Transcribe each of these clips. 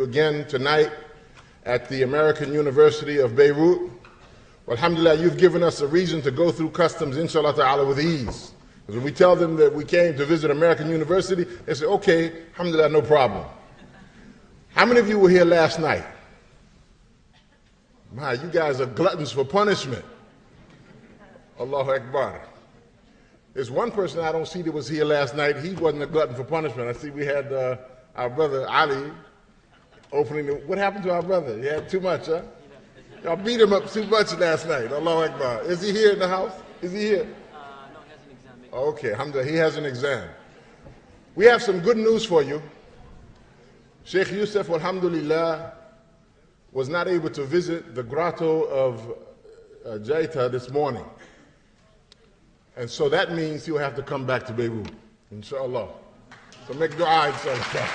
you again tonight at the American University of Beirut. Well, alhamdulillah, you've given us a reason to go through customs, inshallah ta'ala, with ease. Because when we tell them that we came to visit American University, they say, okay, alhamdulillah, no problem. How many of you were here last night? My, you guys are gluttons for punishment. Allahu Akbar. There's one person I don't see that was here last night. He wasn't a glutton for punishment. I see we had our brother Ali opening the... What happened to our brother? He had too much, huh? Y'all beat him up too much last night. Allahu Akbar. Is he here in the house? Is he here? No, he has an exam. Okay, alhamdulillah, he has an exam. We have some good news for you. Sheikh Yusuf, alhamdulillah, was not able to visit the grotto of Jaita this morning. And so that means he'll have to come back to Beirut, inshallah. So make dua, inshallah.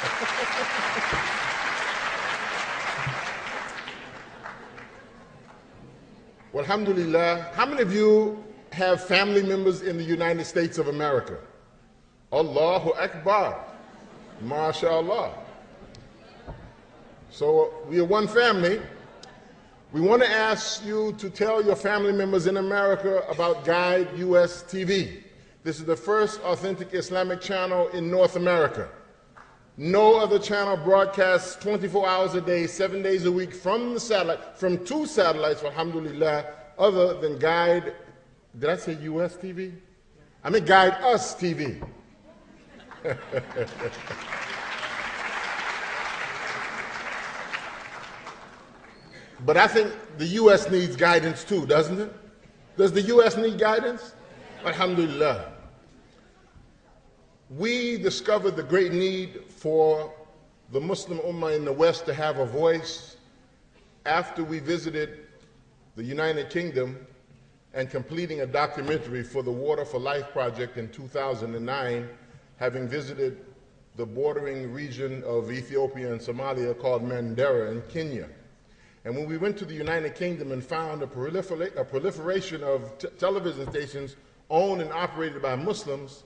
Well, alhamdulillah, how many of you have family members in the United States of America? Allahu Akbar. MashaAllah. So we are one family. We want to ask you to tell your family members in America about Guide US TV. This is the first authentic Islamic channel in North America. No other channel broadcasts 24 hours a day, 7 days a week from the satellite, from 2 satellites, alhamdulillah, other than Guide, did I say US TV? I mean Guide Us TV. But I think the U.S. needs guidance too, doesn't it? Does the U.S. need guidance? Alhamdulillah. We discovered the great need for the Muslim Ummah in the West to have a voice after we visited the United Kingdom and completing a documentary for the Water for Life project in 2009, having visited the bordering region of Ethiopia and Somalia called Mandera in Kenya. And when we went to the United Kingdom and found a proliferation of television stations owned and operated by Muslims,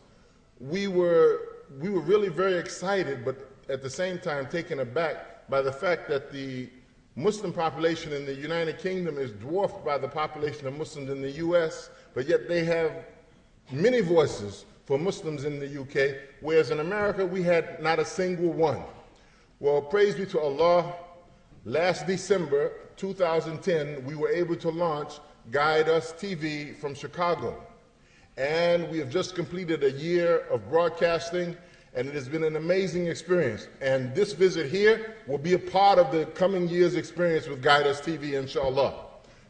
we were really very excited, but at the same time taken aback by the fact that the Muslim population in the United Kingdom is dwarfed by the population of Muslims in the US, but yet they have many voices for Muslims in the UK, whereas in America we had not a single one. Well, praise be to Allah. Last December 2010, we were able to launch Guide Us TV from Chicago. And we have just completed a year of broadcasting, and it has been an amazing experience. And this visit here will be a part of the coming year's experience with Guide Us TV, inshallah.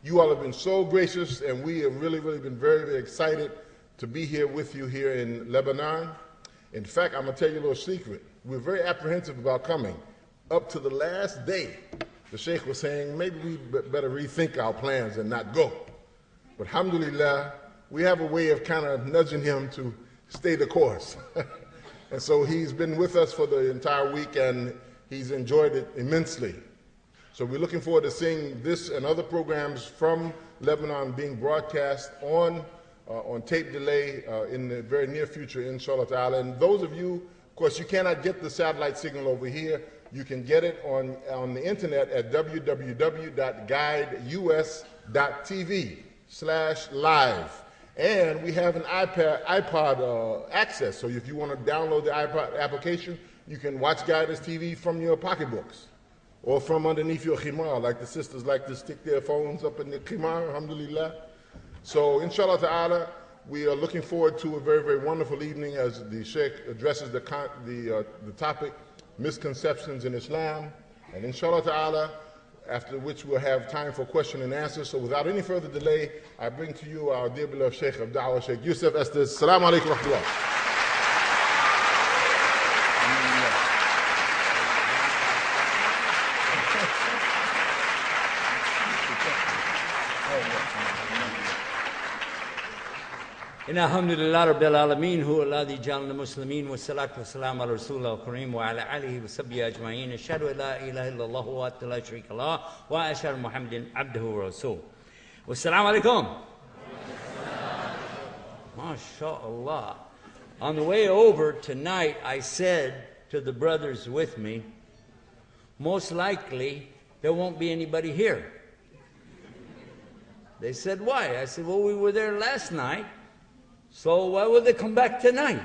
You all have been so gracious, and we have really been very, very excited to be here with you here in Lebanon. In fact, I'm going to tell you a little secret. We're very apprehensive about coming. Up to the last day, the Sheikh was saying, maybe we better rethink our plans and not go. But alhamdulillah, we have a way of kind of nudging him to stay the course. And so he's been with us for the entire week, and he's enjoyed it immensely. So we're looking forward to seeing this and other programs from Lebanon being broadcast on tape delay in the very near future, inshallah ta'ala. And those of you, of course, you cannot get the satellite signal over here. You can get it on the internet at www.guideus.tv/live. And we have an iPod access. So if you want to download the iPod application, you can watch Guide Us TV from your pocketbooks or from underneath your khimar, like the sisters like to stick their phones up in the khimar, alhamdulillah. So inshallah ta'ala, we are looking forward to a very, very wonderful evening as the Sheikh addresses the topic, Misconceptions in Islam, and inshallah ta'ala, after which we'll have time for question and answer. So without any further delay, I bring to you our dear beloved Sheikh of Da'wah, Sheikh Yusuf Estes. Assalamu alaikum wa rahmatullah. إن الحمد لله رب العالمين هو الذي جعلنا مسلمين والصلاة والسلام على رسول الله الكريم وعلى آله وصحبه أجمعين أشهد أن لا إله إلا الله وحده لا شريك له وأشهد أن محمدا عبده ورسوله والسلام عليكم. MashaAllah. On the way over tonight, I said to the brothers with me, most likely there won't be anybody here. They said, why? I said, well, we were there last night, so why would they come back tonight?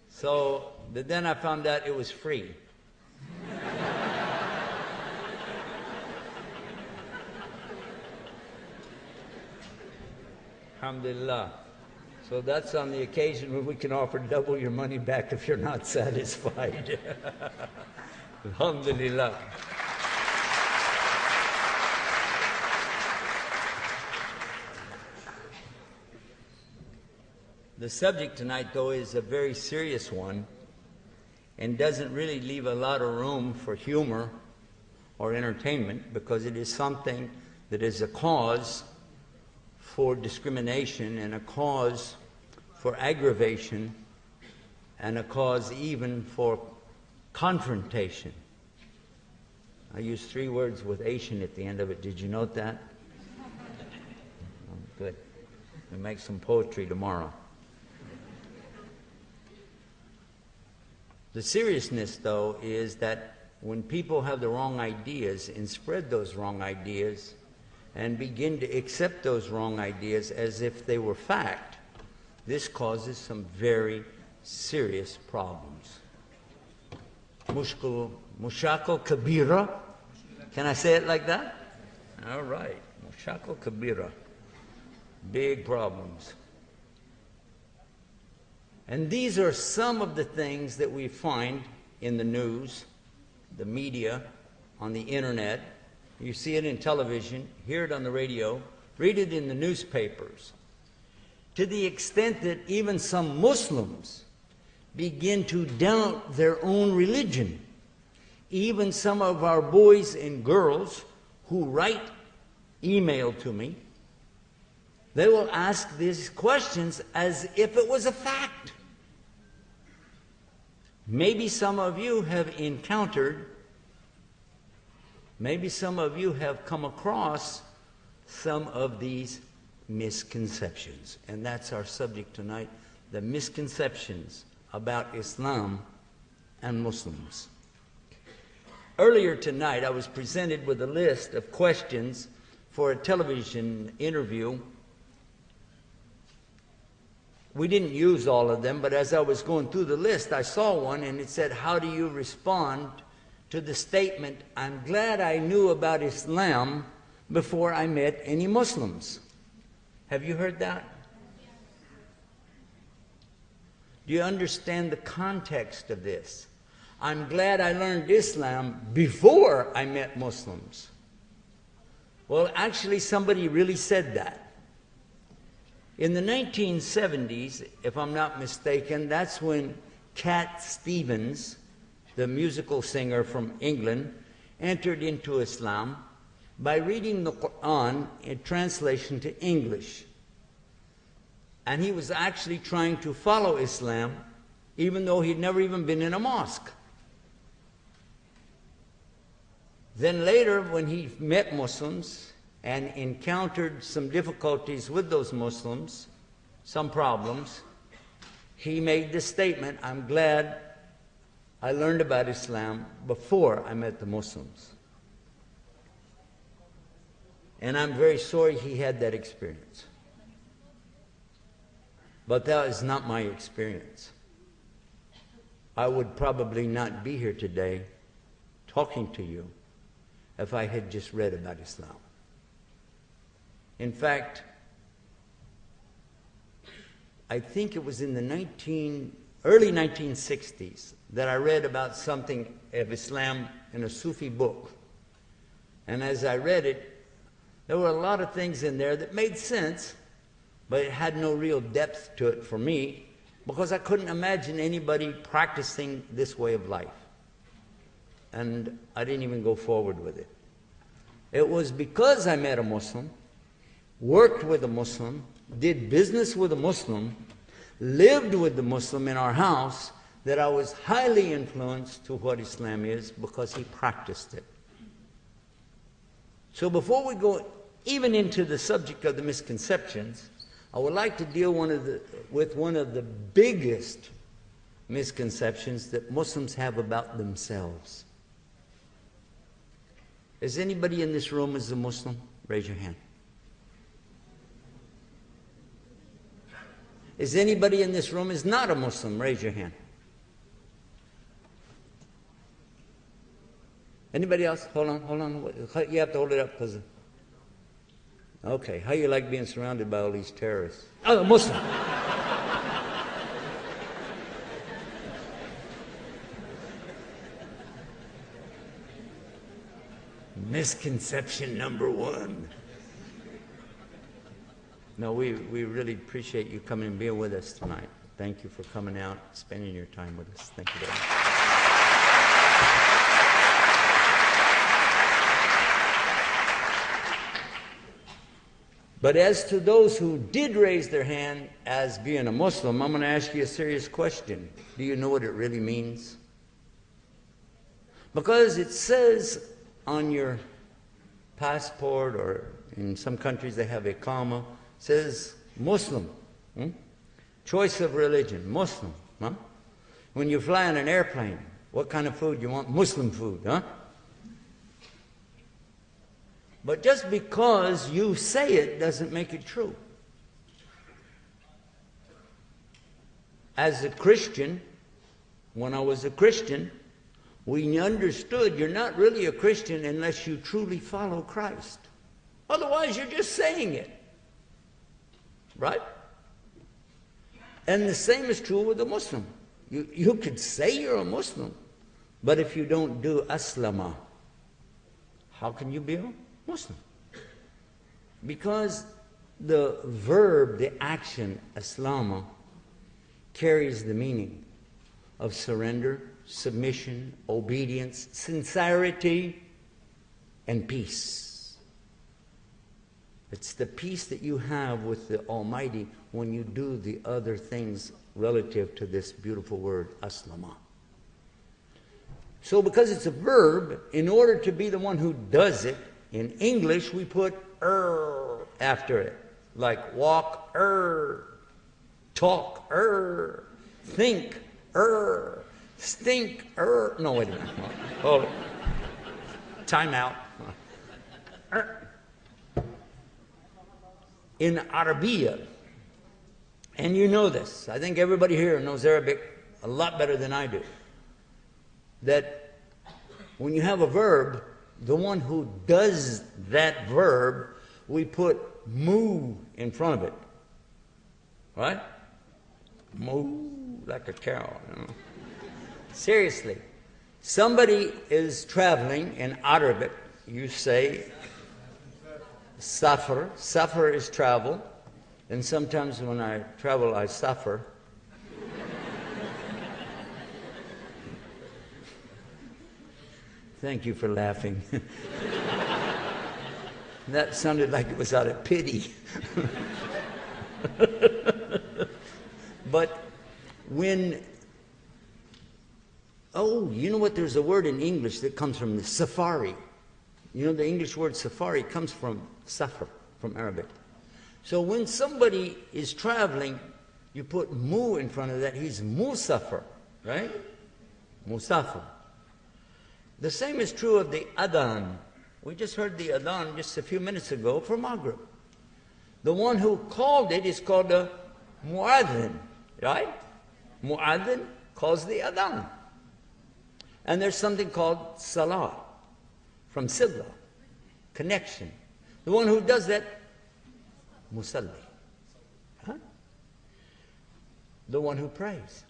So, but then I found out it was free. Alhamdulillah. So that's on the occasion when we can offer double your money back if you're not satisfied. Alhamdulillah. The subject tonight, though, is a very serious one and doesn't really leave a lot of room for humor or entertainment, because it is something that is a cause for discrimination and a cause for aggravation and a cause even for confrontation. I used 3 words with Asian at the end of it. Did you note that? Oh, good. We'll make some poetry tomorrow. The seriousness, though, is that when people have the wrong ideas and spread those wrong ideas and begin to accept those wrong ideas as if they were fact, this causes some very serious problems. Mushakil kabira. Can I say it like that? All right. Mushakil kabira. Big problems. And these are some of the things that we find in the news, the media, on the internet. You see it in television, hear it on the radio, read it in the newspapers. To the extent that even some Muslims begin to doubt their own religion. Even some of our boys and girls who write email to me, they will ask these questions as if it was a fact. Maybe some of you have encountered, maybe some of you have come across some of these misconceptions. And that's our subject tonight, the misconceptions about Islam and Muslims. Earlier tonight, I was presented with a list of questions for a television interview. We didn't use all of them, but as I was going through the list, I saw one and it said, how do you respond to the statement, I'm glad I knew about Islam before I met any Muslims? Have you heard that? Do you understand the context of this? I'm glad I learned Islam before I met Muslims. Well, actually, somebody really said that. In the 1970s, if I'm not mistaken, that's when Cat Stevens, the musical singer from England, entered into Islam by reading the Quran in translation to English. And he was actually trying to follow Islam, even though he'd never even been in a mosque. Then later, when he met Muslims and encountered some difficulties with those Muslims, some problems, he made this statement, I'm glad I learned about Islam before I met the Muslims. And I'm very sorry he had that experience. But that is not my experience. I would probably not be here today talking to you if I had just read about Islam. In fact, I think it was in the early 1960s that I read about something of Islam in a Sufi book. And as I read it, there were a lot of things in there that made sense, but it had no real depth to it for me, because I couldn't imagine anybody practicing this way of life. And I didn't even go forward with it. It was because I met a Muslim, worked with a Muslim, did business with a Muslim, lived with the Muslim in our house, that I was highly influenced to what Islam is, because he practiced it. So before we go even into the subject of the misconceptions, I would like to deal with one of the biggest misconceptions that Muslims have about themselves. Is anybody in this room is a Muslim? Raise your hand. Is anybody in this room is not a Muslim? Raise your hand. Anybody else? Hold on. You have to hold it up because... Okay, how you like being surrounded by all these terrorists? Oh, Muslim. Misconception number one. No, we really appreciate you coming and being with us tonight. Thank you for coming out, spending your time with us. Thank you very much. But as to those who did raise their hand as being a Muslim, I'm going to ask you a serious question. Do you know what it really means? Because it says on your passport, or in some countries they have a comma, says Muslim. Choice of religion, Muslim. Huh? When you fly on an airplane, what kind of food you want? Muslim food, huh? But just because you say it doesn't make it true. As a Christian, when I was a Christian, we understood you're not really a Christian unless you truly follow Christ. Otherwise, you're just saying it. Right? And the same is true with a Muslim. You could say you're a Muslim, but if you don't do aslama, how can you be a Muslim? Because the verb, the action, aslama, carries the meaning of surrender, submission, obedience, sincerity, and peace. It's the peace that you have with the Almighty when you do the other things relative to this beautiful word, aslama. So because it's a verb, in order to be the one who does it, in English we put after it. Like walk, talk, think, stink, no, wait a minute. Hold it. Time out. In Arabiya, and you know this, I think everybody here knows Arabic a lot better than I do, that when you have a verb, the one who does that verb, we put moo in front of it. Right? Moo, like a cow, you know. Seriously. Somebody is traveling in Arabic, you say safar. Safar is travel. And sometimes when I travel, I suffer. Thank you for laughing. That sounded like it was out of pity. But when... Oh, you know what? There's a word in English that comes from the safari. You know, the English word safari comes from safar, from Arabic. So when somebody is traveling, you put mu in front of that, he's musafir, right? Musafir. The same is true of the adhan. We just heard the adhan just a few minutes ago for Maghrib. The one who called it is called a mu'adhin, right? Mu'adhin calls the adhan. And there's something called salah, from silla, connection. The one who does that, musalli. Huh? The one who prays.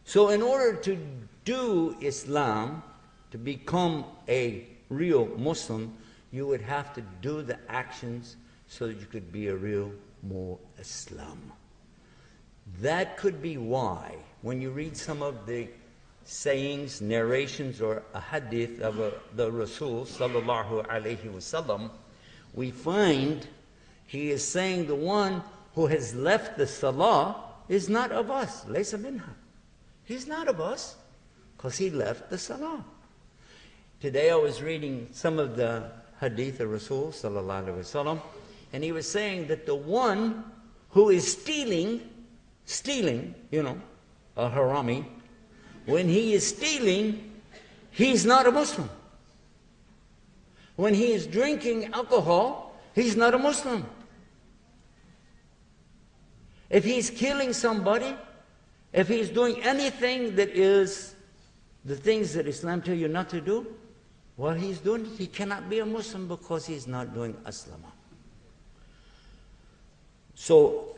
So in order to do Islam, to become a real Muslim, you would have to do the actions so that you could be a real Muslim. That could be why, when you read some of the sayings, narrations, or a hadith of the Rasul sallallahu alayhi wasallam, we find he is saying the one who has left the salah is not of us. Laysa minha. He's not of us because he left the salah. Today I was reading some of the hadith of Rasul sallallahu alayhi wasallam, and he was saying that the one who is stealing, you know, a harami, when he is stealing, he's not a Muslim. When he is drinking alcohol, he's not a Muslim. If he's killing somebody, if he's doing anything that is the things that Islam tell you not to do, while he's doing it, he cannot be a Muslim because he's not doing aslama. So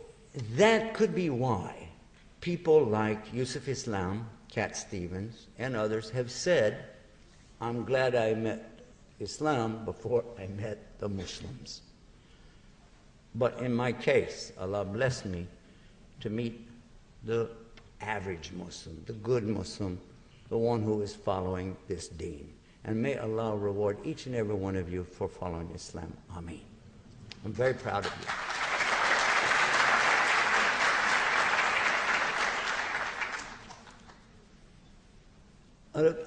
that could be why people like Yusuf Islam, Cat Stevens, and others have said, I'm glad I met Islam before I met the Muslims. But in my case, Allah blessed me to meet the average Muslim, the good Muslim, the one who is following this deen. And may Allah reward each and every one of you for following Islam. Ameen. I'm very proud of you.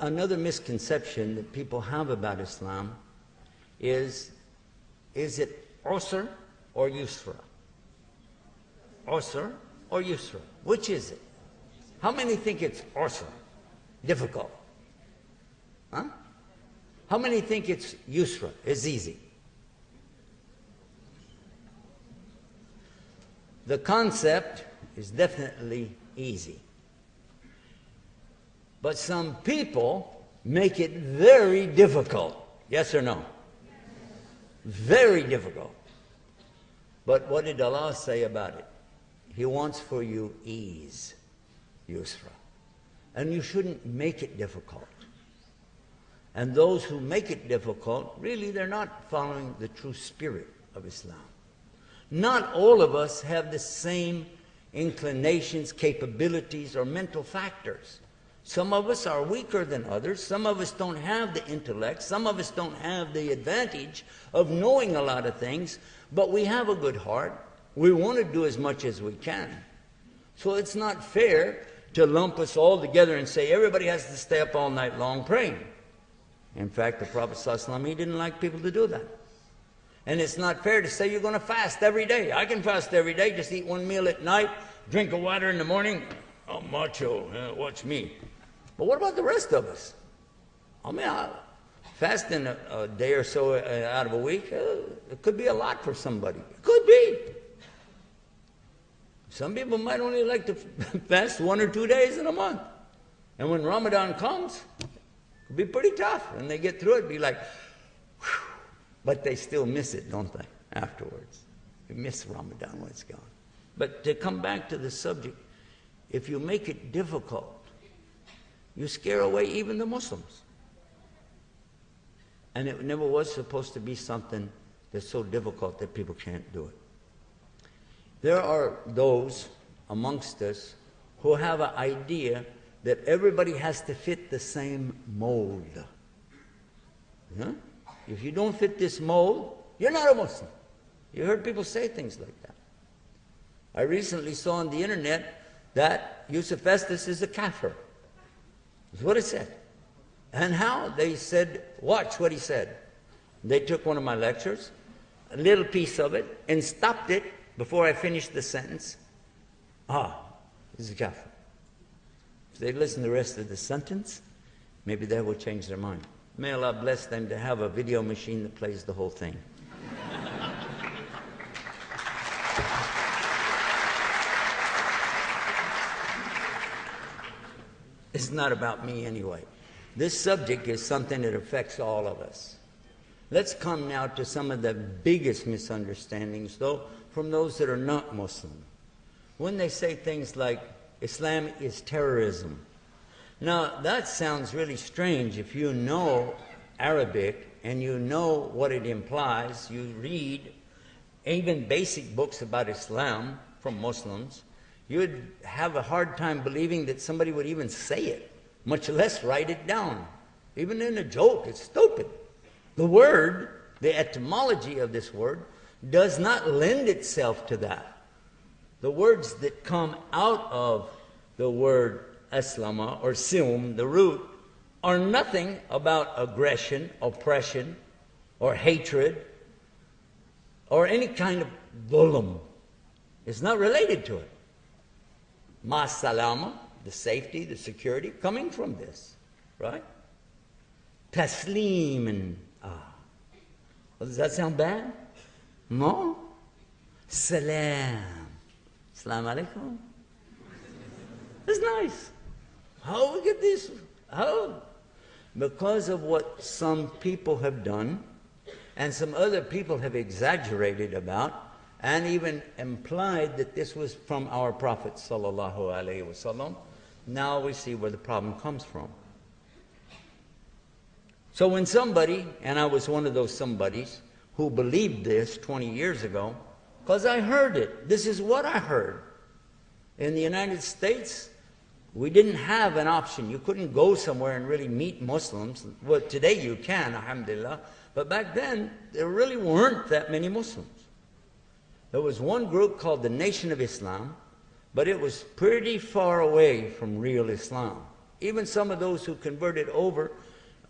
Another misconception that people have about Islam is it usr or yusra? Usr or yusra? Which is it? How many think it's usr? Difficult. Huh? How many think it's yusra? It's easy. The concept is definitely easy. But some people make it very difficult. Yes or no? Very difficult. But what did Allah say about it? He wants for you ease, yusra. And you shouldn't make it difficult. And those who make it difficult, really they're not following the true spirit of Islam. Not all of us have the same inclinations, capabilities, or mental factors. Some of us are weaker than others. Some of us don't have the intellect. Some of us don't have the advantage of knowing a lot of things, but we have a good heart. We want to do as much as we can. So it's not fair to lump us all together and say everybody has to stay up all night long praying. In fact, the Prophet ﷺ, he didn't like people to do that. And it's not fair to say you're going to fast every day. I can fast every day, just eat one meal at night, drink of water in the morning. I'm macho, watch me. But what about the rest of us? I mean, fasting a day or so out of a week, it could be a lot for somebody. It could be. Some people might only like to fast 1 or 2 days in a month. And when Ramadan comes, it'll be pretty tough. When they get through it, be like, whew. But they still miss it, don't they, afterwards? They miss Ramadan when it's gone. But to come back to the subject, if you make it difficult, you scare away even the Muslims. And it never was supposed to be something that's so difficult that people can't do it. There are those amongst us who have an idea that everybody has to fit the same mold. Yeah? If you don't fit this mold, you're not a Muslim. You heard people say things like that. I recently saw on the internet that Yusuf Estes is a kafir. That's what it said. And how? They said, watch what he said. They took one of my lectures, a little piece of it, and stopped it before I finished the sentence. He's a kafir. If they listen to the rest of the sentence, maybe that will change their mind. May Allah bless them to have a video machine that plays the whole thing. It's not about me anyway. This subject is something that affects all of us. Let's come now to some of the biggest misunderstandings, though, from those that are not Muslim. When they say things like, Islam is terrorism. Now, that sounds really strange if you know Arabic and you know what it implies. You read even basic books about Islam from Muslims. You'd have a hard time believing that somebody would even say it, much less write it down. Even in a joke, it's stupid. The word, the etymology of this word, does not lend itself to that. The words that come out of the word aslama or silm, the root, are nothing about aggression, oppression, or hatred, or any kind of dhulm. It's not related to it. Ma salama, the safety, the security, coming from this, right? Taslim. Does that sound bad? No? Salam. Assalamu alaikum. It's nice. How we get this? How? Because of what some people have done and some other people have exaggerated about and even implied that this was from our Prophet sallallahu alaihi wasallam. Now we see where the problem comes from. So when somebody, and I was one of those somebodies who believed this 20 years ago, because I heard it. This is what I heard. In the United States, we didn't have an option. You couldn't go somewhere and really meet Muslims. Well, today you can, alhamdulillah. But back then, there really weren't that many Muslims. There was one group called the Nation of Islam, but it was pretty far away from real Islam. Even some of those who converted over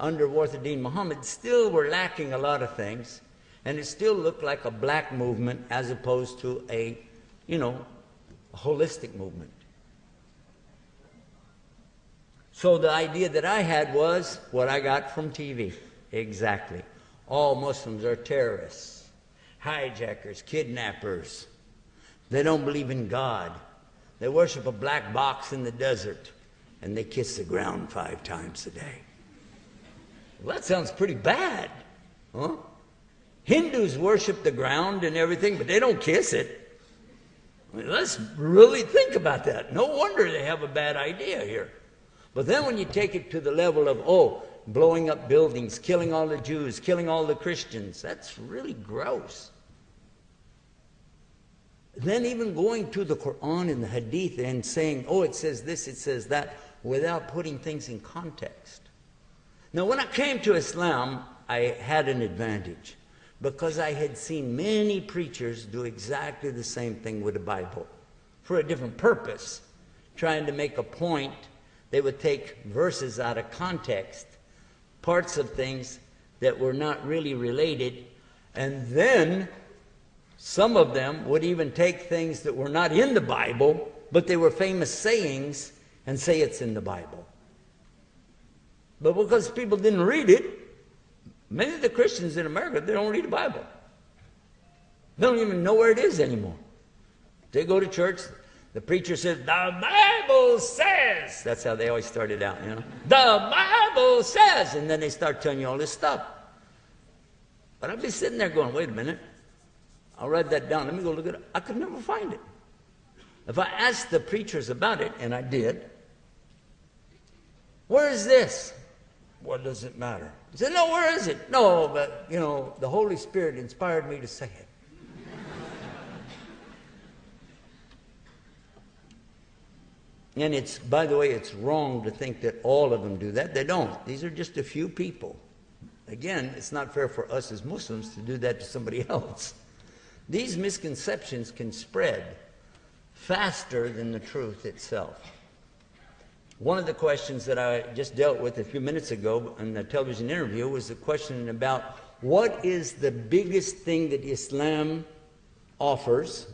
under Warthaddin Muhammad still were lacking a lot of things, and it still looked like a black movement as opposed to a holistic movement. So the idea that I had was what I got from TV. Exactly. All Muslims are terrorists, hijackers, kidnappers. They don't believe in God. They worship a black box in the desert, and they kiss the ground 5 times a day. Well, that sounds pretty bad, huh? Hindus worship the ground and everything, but they don't kiss it. I mean, let's really think about that. No wonder they have a bad idea here. But then when you take it to the level of, blowing up buildings, killing all the Jews, killing all the Christians, that's really gross. Then even going to the Quran and the Hadith and saying, it says this, it says that, without putting things in context. Now, when I came to Islam, I had an advantage because I had seen many preachers do exactly the same thing with the Bible for a different purpose, trying to make a point. They would take verses out of context, parts of things that were not really related, and then some of them would even take things that were not in the Bible, but they were famous sayings, and say it's in the Bible. But because people didn't read it, many of the Christians in America, they don't read the Bible. They don't even know where it is anymore. They go to church, the preacher says, the Bible says. That's how they always started out, The Bible says. And then they start telling you all this stuff. But I'd be sitting there going, wait a minute. I'll write that down. Let me go look at it. I could never find it. If I asked the preachers about it, and I did, where is this? What does it matter? I said, no, where is it? No, but, the Holy Spirit inspired me to say it. And it's, by the way, it's wrong to think that all of them do that. They don't. These are just a few people. Again, it's not fair for us as Muslims to do that to somebody else. These misconceptions can spread faster than the truth itself. One of the questions that I just dealt with a few minutes ago in the television interview was the question about what is the biggest thing that Islam offers,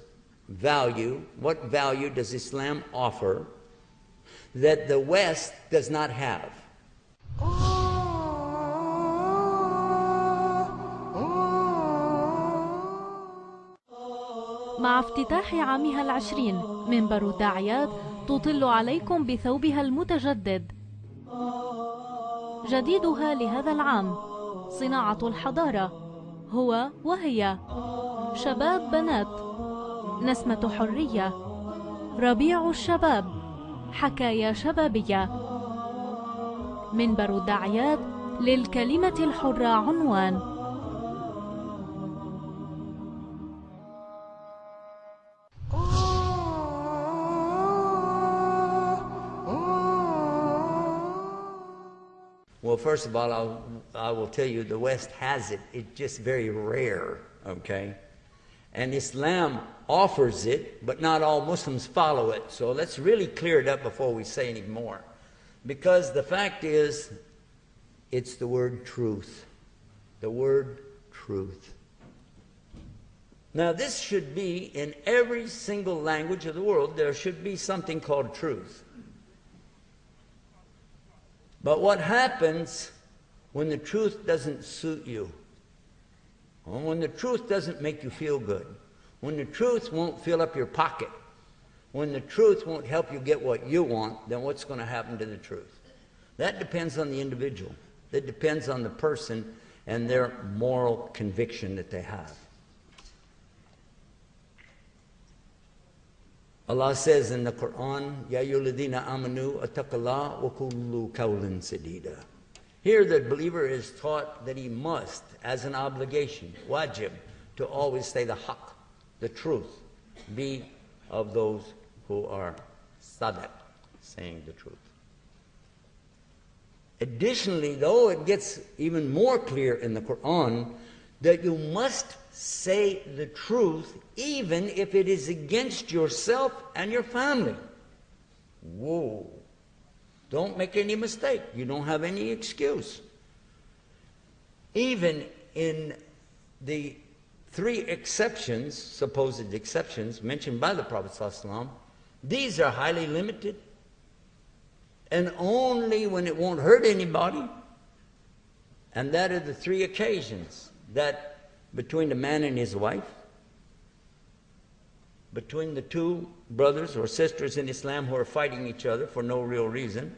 value, what value does Islam offer that the West does not have? مع افتتاح عامها 20 منبر الداعيات تطل عليكم بثوبها المتجدد. جديدها لهذا العام صناعة الحضارة هو وهي شباب بنات، نسمة حرية، ربيع الشباب، حكايا شبابية. منبر الداعيات للكلمة الحرة عنوان. Well, first of all, I will tell you the West has it. It's just very rare, okay? And Islam offers it, but not all Muslims follow it. So let's really clear it up before we say any more. Because the fact is, it's the word truth. The word truth. Now, this should be in every single language of the world. There should be something called truth. But what happens when the truth doesn't suit you, or when the truth doesn't make you feel good, when the truth won't fill up your pocket, when the truth won't help you get what you want, then what's going to happen to the truth? That depends on the individual. That depends on the person and their moral conviction that they have. Allah says in the Quran, Ya ayyuhalladhina amanu attaqullah wa qulu qawlan sadida. Here the believer is taught that he must, as an obligation, wajib, to always say the haqq, the truth, be of those who are sadaq, saying the truth. Additionally, though, it gets even more clear in the Quran that you must say the truth even if it is against yourself and your family. Whoa. Don't make any mistake. You don't have any excuse. Even in the 3 exceptions, supposed exceptions, mentioned by the Prophet ﷺ, these are highly limited. And only when it won't hurt anybody. And that are the 3 occasions that between the man and his wife, between the 2 brothers or sisters in Islam who are fighting each other for no real reason,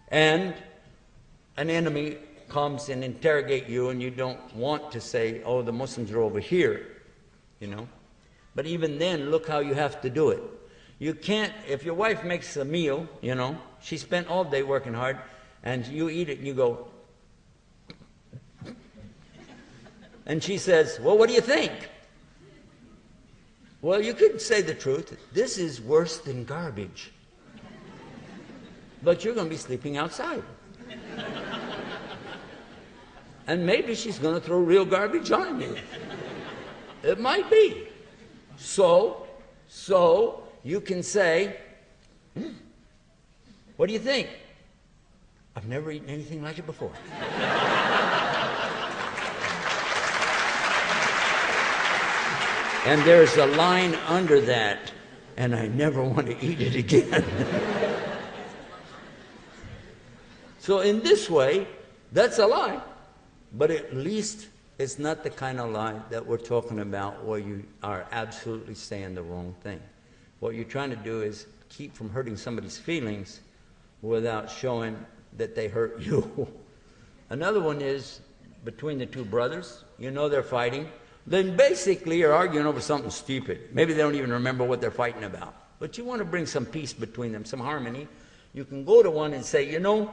and an enemy comes and interrogate you and you don't want to say, oh, the Muslims are over here, you know. But even then, look how you have to do it. You can't, if your wife makes a meal, you know, she spent all day working hard, and you eat it and you go, and she says, well, what do you think? Well, you could say the truth. This is worse than garbage. But you're going to be sleeping outside. And maybe she's going to throw real garbage on you. It might be. So you can say, what do you think? I've never eaten anything like it before. And there's a line under that, and I never want to eat it again. So in this way, that's a lie. But at least it's not the kind of lie that we're talking about where you are absolutely saying the wrong thing. What you're trying to do is keep from hurting somebody's feelings without showing that they hurt you. Another one is between the 2 brothers. You know they're fighting. Then basically you're arguing over something stupid. Maybe they don't even remember what they're fighting about. But you want to bring some peace between them, some harmony. You can go to one and say, you know,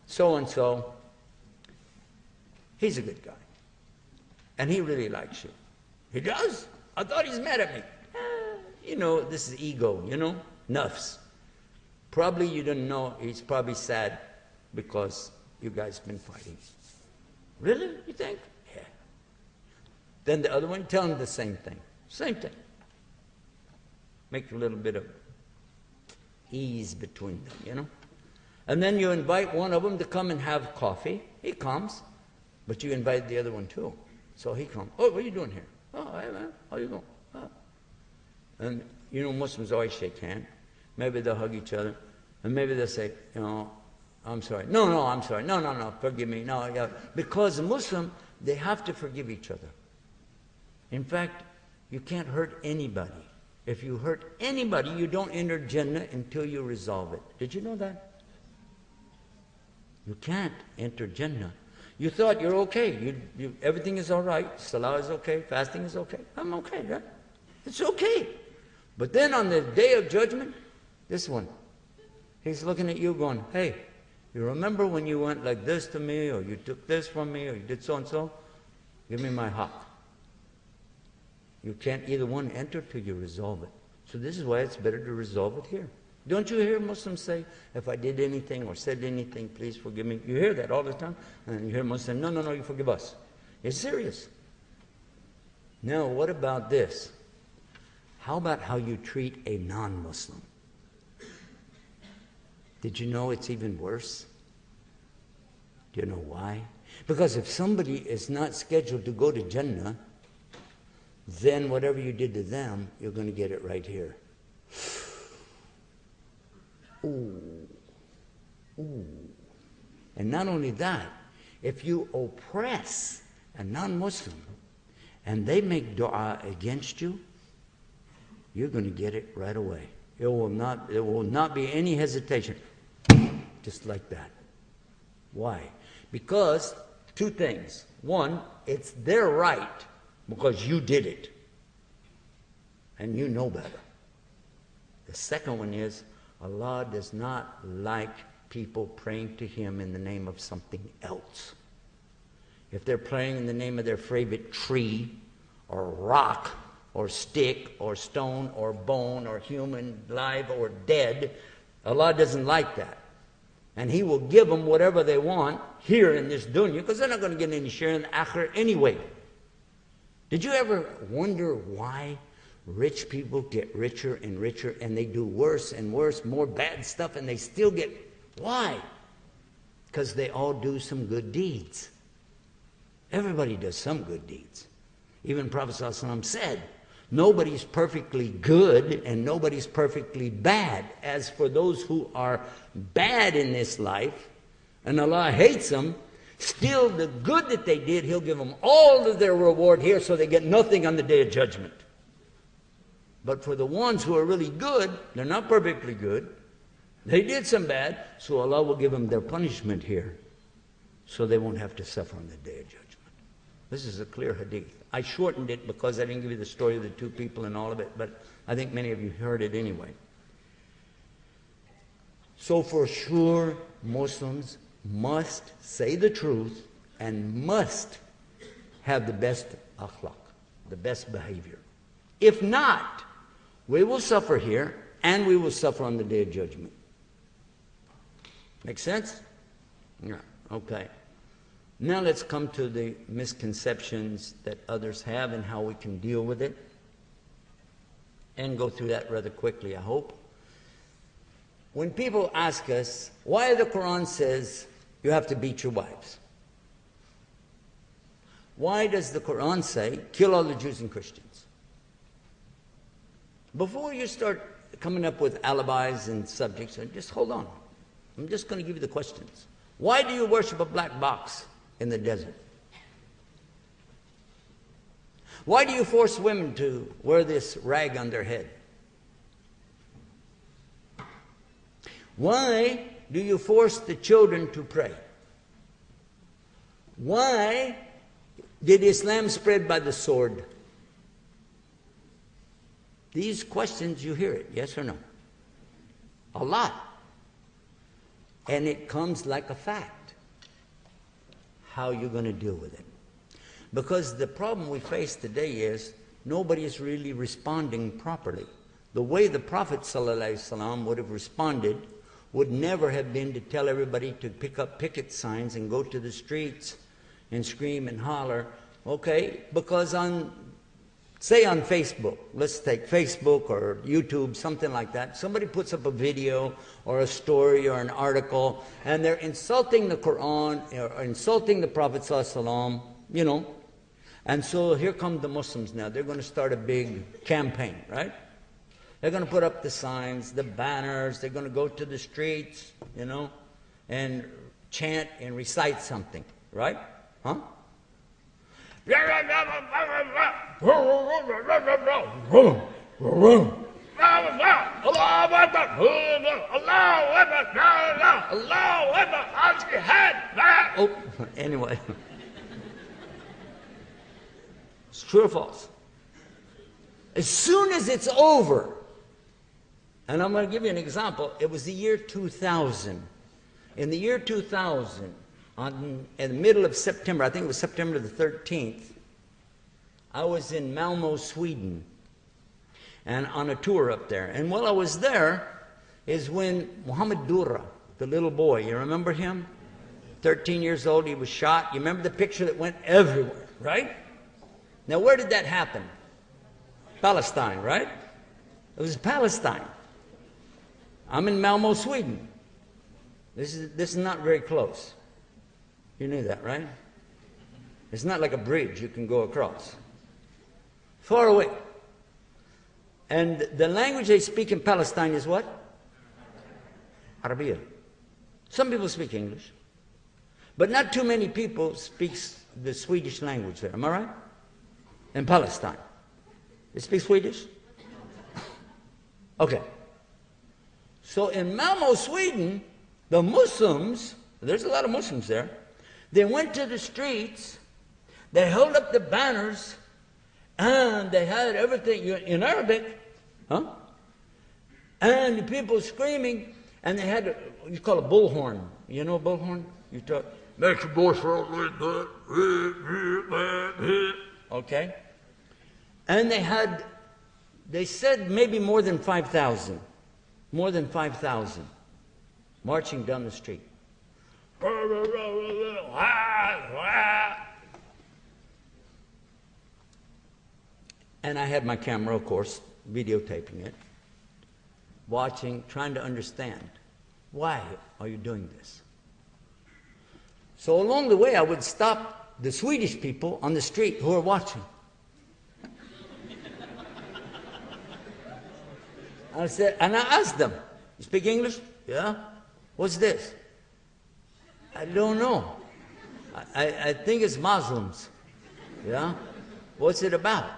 so-and-so, he's a good guy. And he really likes you. He does? I thought he's mad at me. You know, this is ego, you know, nafs. Probably you didn't know, he's probably sad because you guys have been fighting. Really, you think? Yeah. Then the other one, tell him the same thing. Same thing. Make a little bit of ease between them, you know. And then you invite one of them to come and have coffee. He comes, but you invite the other one too. So he comes. Oh, what are you doing here? Oh, hey man, how you doing? Oh. And you know, Muslims always shake hands. Maybe they'll hug each other, and maybe they'll say, you know, I'm sorry. No, I'm sorry. No, forgive me. No, yeah. Because a Muslim, they have to forgive each other. In fact, you can't hurt anybody. If you hurt anybody, you don't enter Jannah until you resolve it. Did you know that? You can't enter Jannah. You thought you're okay. Everything is all right. Salah is okay. Fasting is okay. I'm okay, right? It's okay. But then on the day of judgment, this one, he's looking at you going, hey, you remember when you went like this to me, or you took this from me, or you did so-and-so? Give me my haqq. You can't either one enter till you resolve it. So this is why it's better to resolve it here. Don't you hear Muslims say, if I did anything or said anything, please forgive me? You hear that all the time. And you hear Muslims say, no, you forgive us. It's serious. Now, what about this? How about how you treat a non-Muslim? Did you know it's even worse? Do you know why? Because if somebody is not scheduled to go to Jannah, then whatever you did to them, you're going to get it right here. Ooh. And not only that, If you oppress a non-Muslim and they make dua against you, you're going to get it right away. There will not be any hesitation. Just like that. Why? Because two things. One, it's their right because you did it. And you know better. The second one is, Allah does not like people praying to Him in the name of something else. If they're praying in the name of their favorite tree, or rock, or stick, or stone, or bone, or human, live, or dead, Allah doesn't like that. And He will give them whatever they want here in this dunya, because they're not going to get any share in the akhirah anyway. Did you ever wonder why rich people get richer and richer, and they do worse and worse, more bad stuff, and they still get... Why? Because they all do some good deeds. Everybody does some good deeds. Even Prophet ﷺ said, nobody's perfectly good and nobody's perfectly bad. As for those who are bad in this life, and Allah hates them, still the good that they did, He'll give them all of their reward here, so they get nothing on the Day of Judgment. But for the ones who are really good, they're not perfectly good, they did some bad, so Allah will give them their punishment here, so they won't have to suffer on the Day of Judgment. This is a clear hadith. I shortened it because I didn't give you the story of the two people and all of it, but I think many of you heard it anyway. So for sure, Muslims must say the truth and must have the best akhlaq, the best behavior. If not, we will suffer here and we will suffer on the Day of Judgment. Make sense? Yeah, okay. Now let's come to the misconceptions that others have and how we can deal with it. And go through that rather quickly, I hope. When people ask us, why the Quran says you have to beat your wives? Why does the Quran say, kill all the Jews and Christians? Before you start coming up with alibis and subjects, just hold on. I'm just going to give you the questions. Why do you worship a black box in the desert? Why do you force women to wear this rag on their head? Why do you force the children to pray? Why did Islam spread by the sword? These questions, you hear it, yes or no? A lot. And it comes like a fact. How you're going to deal with it. Because the problem we face today is nobody is really responding properly. The way the Prophet ﷺ would have responded would never have been to tell everybody to pick up picket signs and go to the streets and scream and holler. Okay, because say on Facebook, let's take Facebook or YouTube, something like that. Somebody puts up a video or a story or an article, and they're insulting the Quran or insulting the Prophet ﷺ, you know. And so here come the Muslims now. They're going to start a big campaign, right? They're going to put up the signs, the banners. They're going to go to the streets, you know, and chant and recite something, right? Huh? Oh, anyway. It's true or false? As soon as it's over, and I'm going to give you an example, it was the year 2000. In the year 2000, in the middle of September, I think it was September the 13th, I was in Malmo, Sweden, and on a tour up there. And while I was there is when Muhammad Dura, the little boy, you remember him? 13 years old, he was shot. You remember the picture that went everywhere, right? Now, where did that happen? Palestine, right? It was Palestine. I'm in Malmo, Sweden. This is not very close. You knew that, right? It's not like a bridge you can go across. Far away. And the language they speak in Palestine is what? Arabic. Some people speak English. But not too many people speak the Swedish language there. Am I right? In Palestine. They speak Swedish? Okay. So in Malmö, Sweden, the Muslims, there's a lot of Muslims there, they went to the streets, they held up the banners, and they had everything in Arabic, huh? And the people screaming, and they had, you call it bullhorn. You know a bullhorn? You talk, make your voice out like that. Okay? And they said maybe more than 5,000. More than 5,000 marching down the street. And I had my camera, of course, videotaping it, watching, trying to understand, why are you doing this? So along the way, I would stop the Swedish people on the street who are watching. I said, and I asked them, you speak English? Yeah. What's this? I don't know. I think it's Muslims. Yeah. What's it about?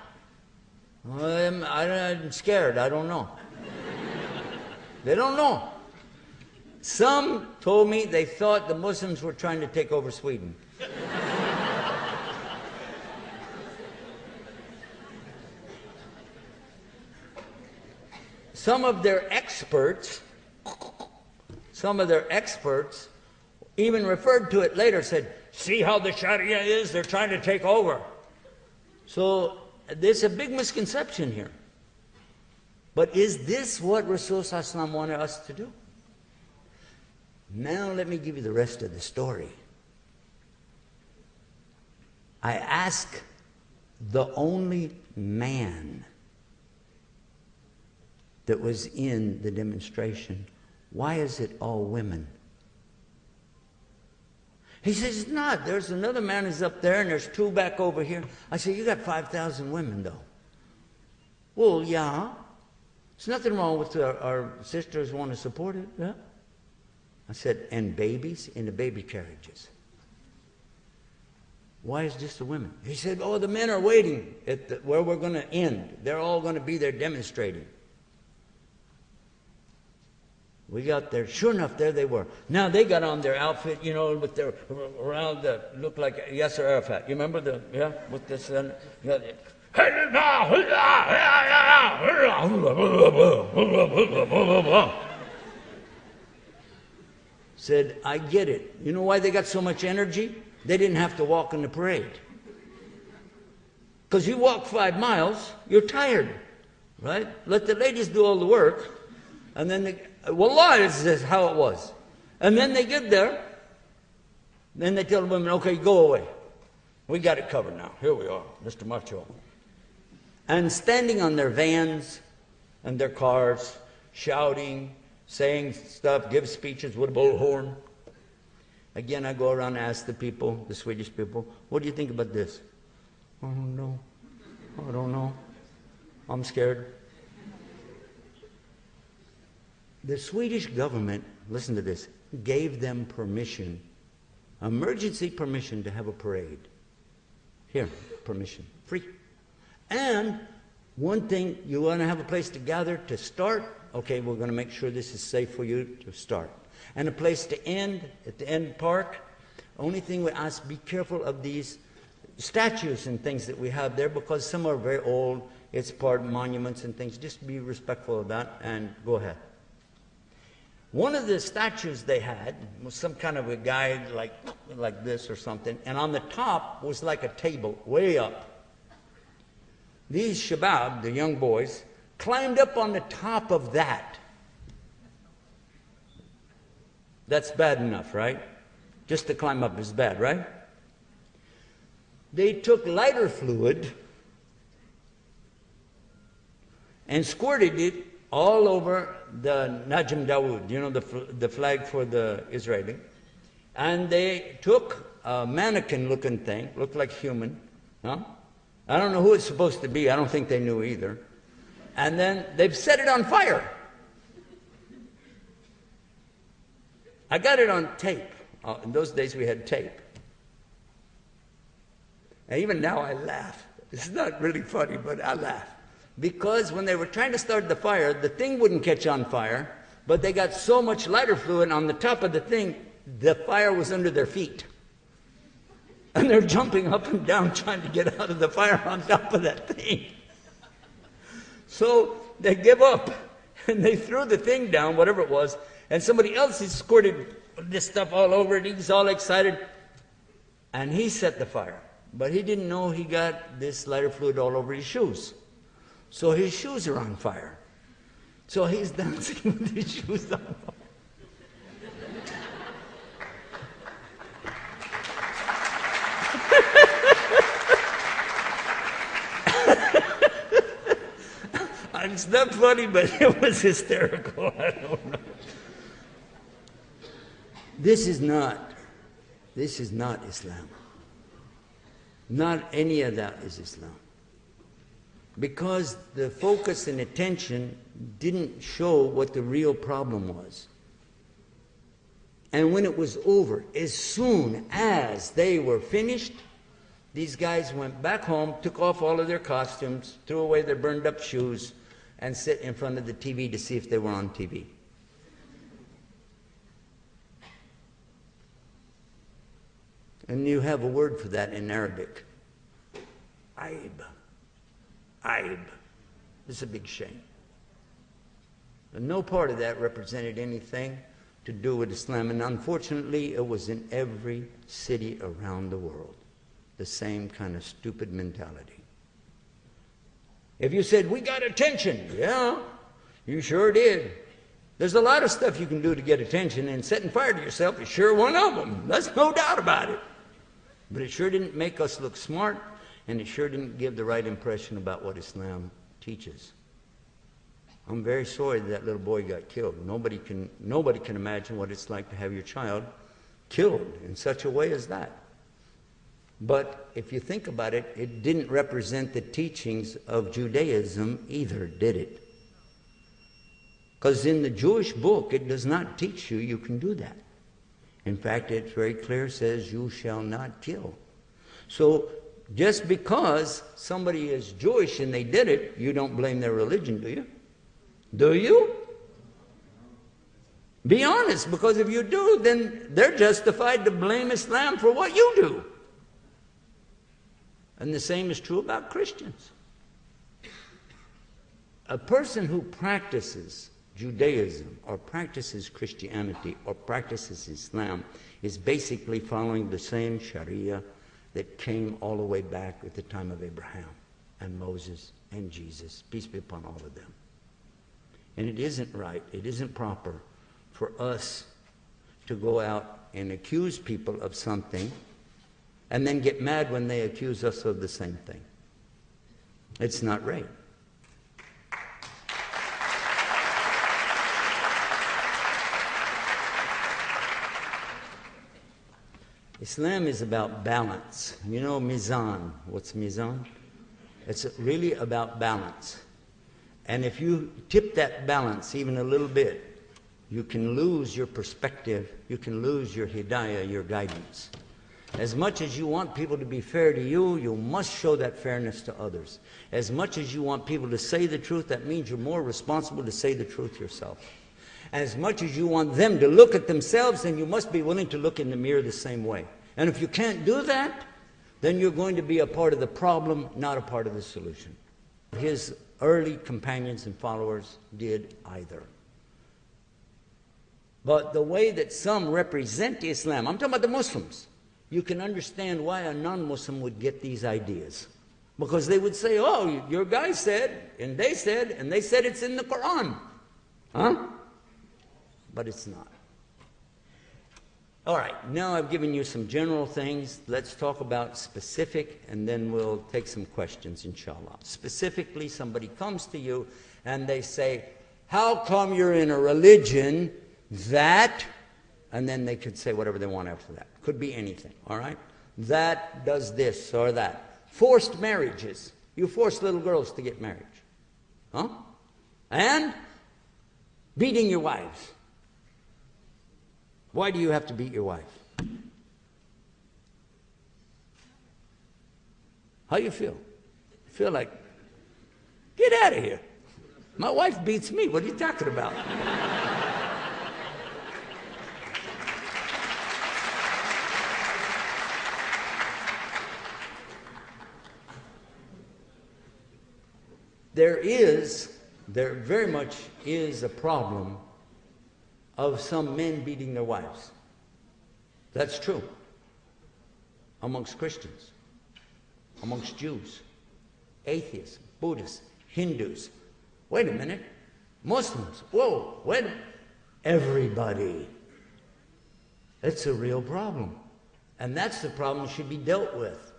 I'm scared. I don't know. They don't know. Some told me they thought the Muslims were trying to take over Sweden. Some of their experts even referred to it later, said, see how the Sharia is? They're trying to take over. So there's a big misconception here. But is this what Rasulullah wanted us to do? Now let me give you the rest of the story. I asked the only man that was in the demonstration, why is it all women? He says, it's not. There's another man who's up there, and there's two back over here. I said, you got 5,000 women, though. Well, yeah. There's nothing wrong with our sisters want to support it. Yeah. I said, and babies in the baby carriages. Why is just the women? He said, oh, the men are waiting at where we're going to end. They're all going to be there demonstrating. We got there. Sure enough, there they were. Now they got on their outfit, you know, with their around the looked like Yasser Arafat. You remember with this? Said, I get it. You know why they got so much energy? They didn't have to walk in the parade. Because you walk 5 miles, you're tired, right? Let the ladies do all the work, and then wallah, this is how it was. And then they get there, then they tell the women, okay, go away. We got it covered now. Here we are, Mr. Macho. And standing on their vans and their cars, shouting, saying stuff, give speeches with a bullhorn. Again, I go around and ask the people, the Swedish people, what do you think about this? I don't know. I don't know. I'm scared. The Swedish government, listen to this, gave them permission, emergency permission to have a parade. Here, permission, free. And one thing, you want to have a place to gather to start? Okay, we're going to make sure this is safe for you to start. And a place to end, at the end park. Only thing we ask, be careful of these statues and things that we have there, because some are very old, it's part monuments and things. Just be respectful of that and go ahead. One of the statues they had was some kind of a guy like this or something, and on the top was like a table way up. These shabab, the young boys, climbed up on the top of that. That's bad enough, right? Just to climb up is bad, right? They took lighter fluid and squirted it all over the Najm Dawood, you know, the flag for the Israeli. And they took a mannequin-looking thing, looked like human. Huh? I don't know who it's supposed to be. I don't think they knew either. And then they've set it on fire. I got it on tape. In those days we had tape. And even now I laugh. It's not really funny, but I laugh. Because when they were trying to start the fire, the thing wouldn't catch on fire, but they got so much lighter fluid on the top of the thing, the fire was under their feet. And they're jumping up and down trying to get out of the fire on top of that thing. So they give up, and they threw the thing down, whatever it was, and somebody else had squirted this stuff all over it. He's all excited, and he set the fire. But he didn't know he got this lighter fluid all over his shoes. So his shoes are on fire. So he's dancing with his shoes on fire. It's not funny, but it was hysterical. I don't know. This is not Islam. Not any of that is Islam. Because the focus and attention didn't show what the real problem was. And when it was over, as soon as they were finished, these guys went back home, took off all of their costumes, threw away their burned up shoes, and sit in front of the TV to see if they were on TV. And you have a word for that in Arabic. Aib. Aib. It's a big shame. And no part of that represented anything to do with Islam. And unfortunately, it was in every city around the world. The same kind of stupid mentality. If you said, we got attention, yeah, you sure did. There's a lot of stuff you can do to get attention, and setting fire to yourself is sure one of them. There's no doubt about it. But it sure didn't make us look smart, and it sure didn't give the right impression about what Islam teaches. I'm very sorry that little boy got killed. Nobody can imagine what it's like to have your child killed in such a way as that. But if you think about it, it didn't represent the teachings of Judaism either, did it? Because in the Jewish book, it does not teach you can do that. In fact, it's very clear, it says, you shall not kill. So just because somebody is Jewish and they did it, you don't blame their religion, do you? Do you? Be honest, because if you do, then they're justified to blame Islam for what you do. And the same is true about Christians. A person who practices Judaism or practices Christianity or practices Islam is basically following the same Sharia that came all the way back at the time of Abraham and Moses and Jesus, peace be upon all of them. And it isn't right, it isn't proper for us to go out and accuse people of something and then get mad when they accuse us of the same thing. It's not right. Islam is about balance. You know mizan. What's mizan? It's really about balance. And if you tip that balance even a little bit, you can lose your perspective, you can lose your hidayah, your guidance. As much as you want people to be fair to you, you must show that fairness to others. As much as you want people to say the truth, that means you're more responsible to say the truth yourself. As much as you want them to look at themselves, then you must be willing to look in the mirror the same way. And if you can't do that, then you're going to be a part of the problem, not a part of the solution. His early companions and followers did either. But the way that some represent Islam, I'm talking about the Muslims, you can understand why a non-Muslim would get these ideas. Because they would say, oh, your guy said, and they said it's in the Quran. Huh? But it's not. All right, now I've given you some general things. Let's talk about specific, and then we'll take some questions, inshallah. Specifically, somebody comes to you, and they say, how come you're in a religion that, and then they could say whatever they want after that. Could be anything, all right? That does this or that. Forced marriages. You force little girls to get married. Huh? And beating your wives. Why do you have to beat your wife? How you feel? You feel like, get out of here. My wife beats me. What are you talking about? There very much is a problem of some men beating their wives. That's true. Amongst Christians, amongst Jews, atheists, Buddhists, Hindus. Wait a minute. Muslims. Whoa, wait. Everybody. It's a real problem. And that's the problem that should be dealt with.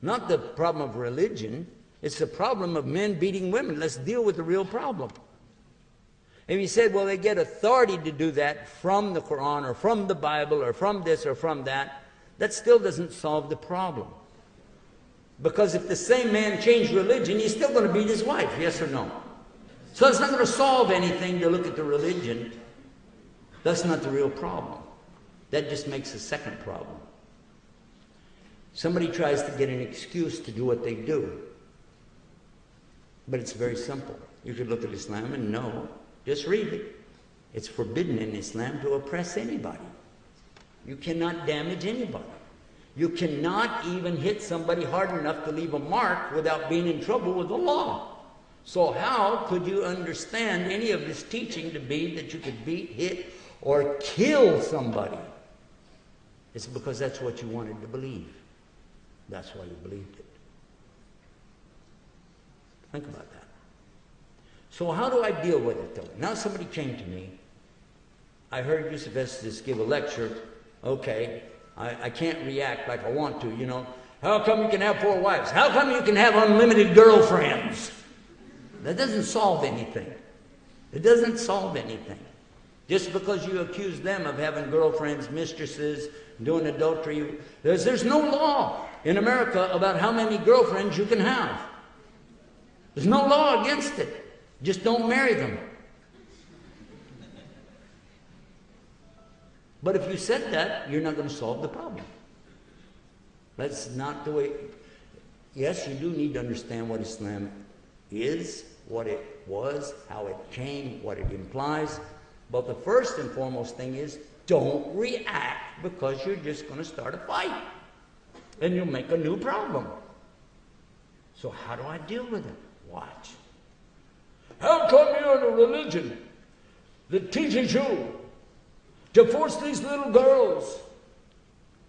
Not the problem of religion. It's the problem of men beating women. Let's deal with the real problem. And he said, well, they get authority to do that from the Quran or from the Bible or from this or from that. That still doesn't solve the problem. Because if the same man changed religion, he's still going to beat his wife, yes or no? So it's not going to solve anything to look at the religion. That's not the real problem. That just makes a second problem. Somebody tries to get an excuse to do what they do. But it's very simple. You could look at Islam and know, just read it. It's forbidden in Islam to oppress anybody. You cannot damage anybody. You cannot even hit somebody hard enough to leave a mark without being in trouble with the law. So how could you understand any of this teaching to be that you could beat, hit, or kill somebody? It's because that's what you wanted to believe. That's why you believed it. Think about that. So how do I deal with it, though? Now somebody came to me. I heard Yusuf Estes give a lecture. Okay, I can't react like I want to, you know. How come you can have 4 wives? How come you can have unlimited girlfriends? That doesn't solve anything. It doesn't solve anything. Just because you accuse them of having girlfriends, mistresses, doing adultery. There's no law in America about how many girlfriends you can have. There's no law against it. Just don't marry them. But if you said that, you're not going to solve the problem. That's not the way. Yes, you do need to understand what Islam is, what it was, how it came, what it implies. But the first and foremost thing is, don't react because you're just going to start a fight. And you'll make a new problem. So how do I deal with it? Watch. How come you're in a religion that teaches you to force these little girls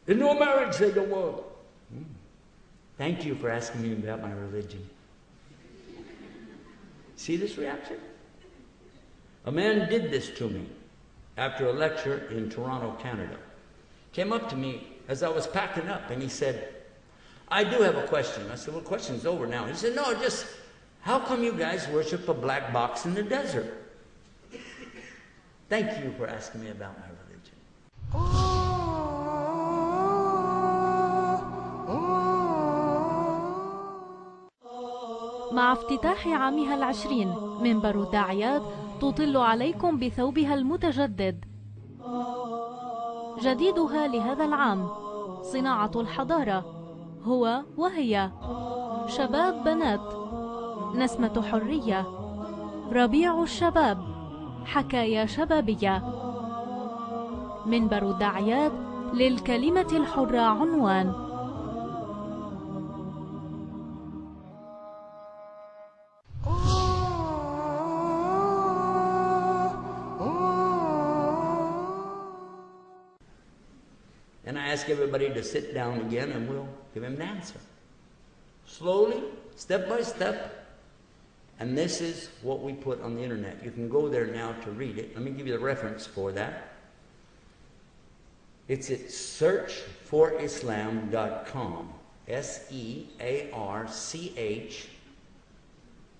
into a marriage they don't want? Thank you for asking me about my religion. See this reaction? A man did this to me after a lecture in Toronto, Canada. Came up to me as I was packing up and he said, I do have a question. I said, well, question's over now. He said, no, just how come you guys worship a black box in the desert? Thank you for asking me about my religion. مع افتتاح عامها 20 منبر الداعيات تطل عليكم بثوبها المتجدد. جديدها لهذا العام صناعة الحضارة هو وهي شباب بنات، نسمة حرية، ربيع الشباب، حكايا شبابية. منبر الداعيات للكلمة الحرة عنوان. And I ask everybody to sit down again and we'll give him an answer. Slowly, step by step. And this is what we put on the internet. You can go there now to read it. Let me give you the reference for that. It's at searchforislam.com. S-E-A-R-C-H,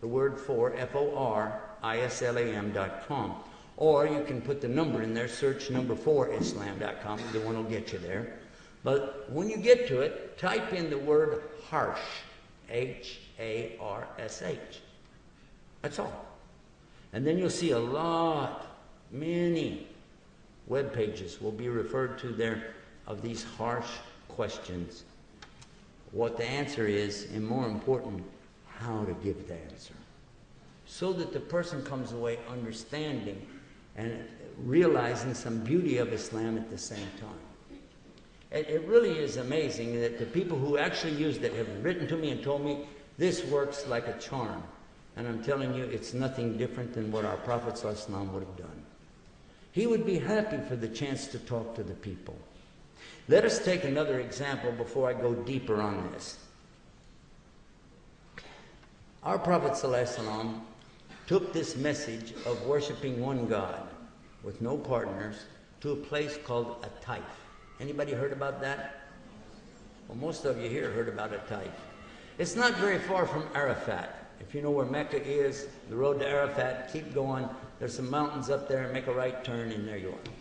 the word for, F-O-R-I-S-L-A-M.com. Or you can put the number in there, search number 4islam.com. The one will get you there. But when you get to it, type in the word harsh, H-A-R-S-H. That's all. And then you'll see many web pages will be referred to there of these harsh questions. what the answer is, and more important, how to give the answer. So that the person comes away understanding and realizing some beauty of Islam at the same time. It really is amazing that the people who actually used it have written to me and told me, this works like a charm. And I'm telling you, it's nothing different than what our Prophet ﷺ would have done. He would be happy for the chance to talk to the people. Let us take another example before I go deeper on this. Our Prophet ﷺ took this message of worshiping one God with no partners to a place called a Taif. Anybody heard about that? Well, most of you here heard about a Taif. It's not very far from Arafat. If you know where Mecca is, the road to Arafat, keep going. There's some mountains up there, make a right turn, and there you are.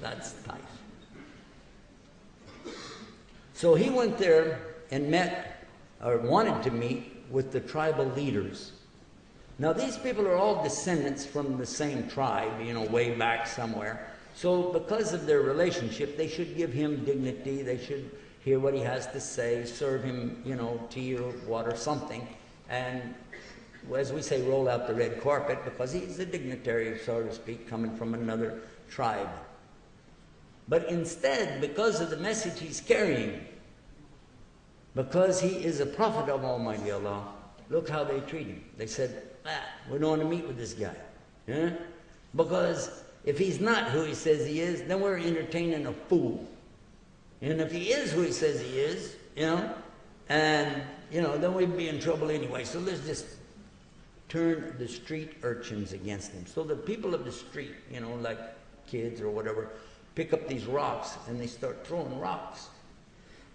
That's Taif. So he went there and met, or wanted to meet, with the tribal leaders. Now these people are all descendants from the same tribe, way back somewhere. So because of their relationship, they should give him dignity, they should hear what he has to say, serve him, tea or water, something. And as we say, roll out the red carpet, because he's a dignitary, so to speak, coming from another tribe. But instead, because of the message he's carrying, because he is a prophet of Almighty Allah, look how they treat him. They said, we don't want to meet with this guy. Yeah? Because if he's not who he says he is, then we're entertaining a fool. And if he is who he says he is, then we'd be in trouble anyway. So let's just turn the street urchins against him. So the people of the street, like kids or whatever, pick up these rocks and they start throwing rocks.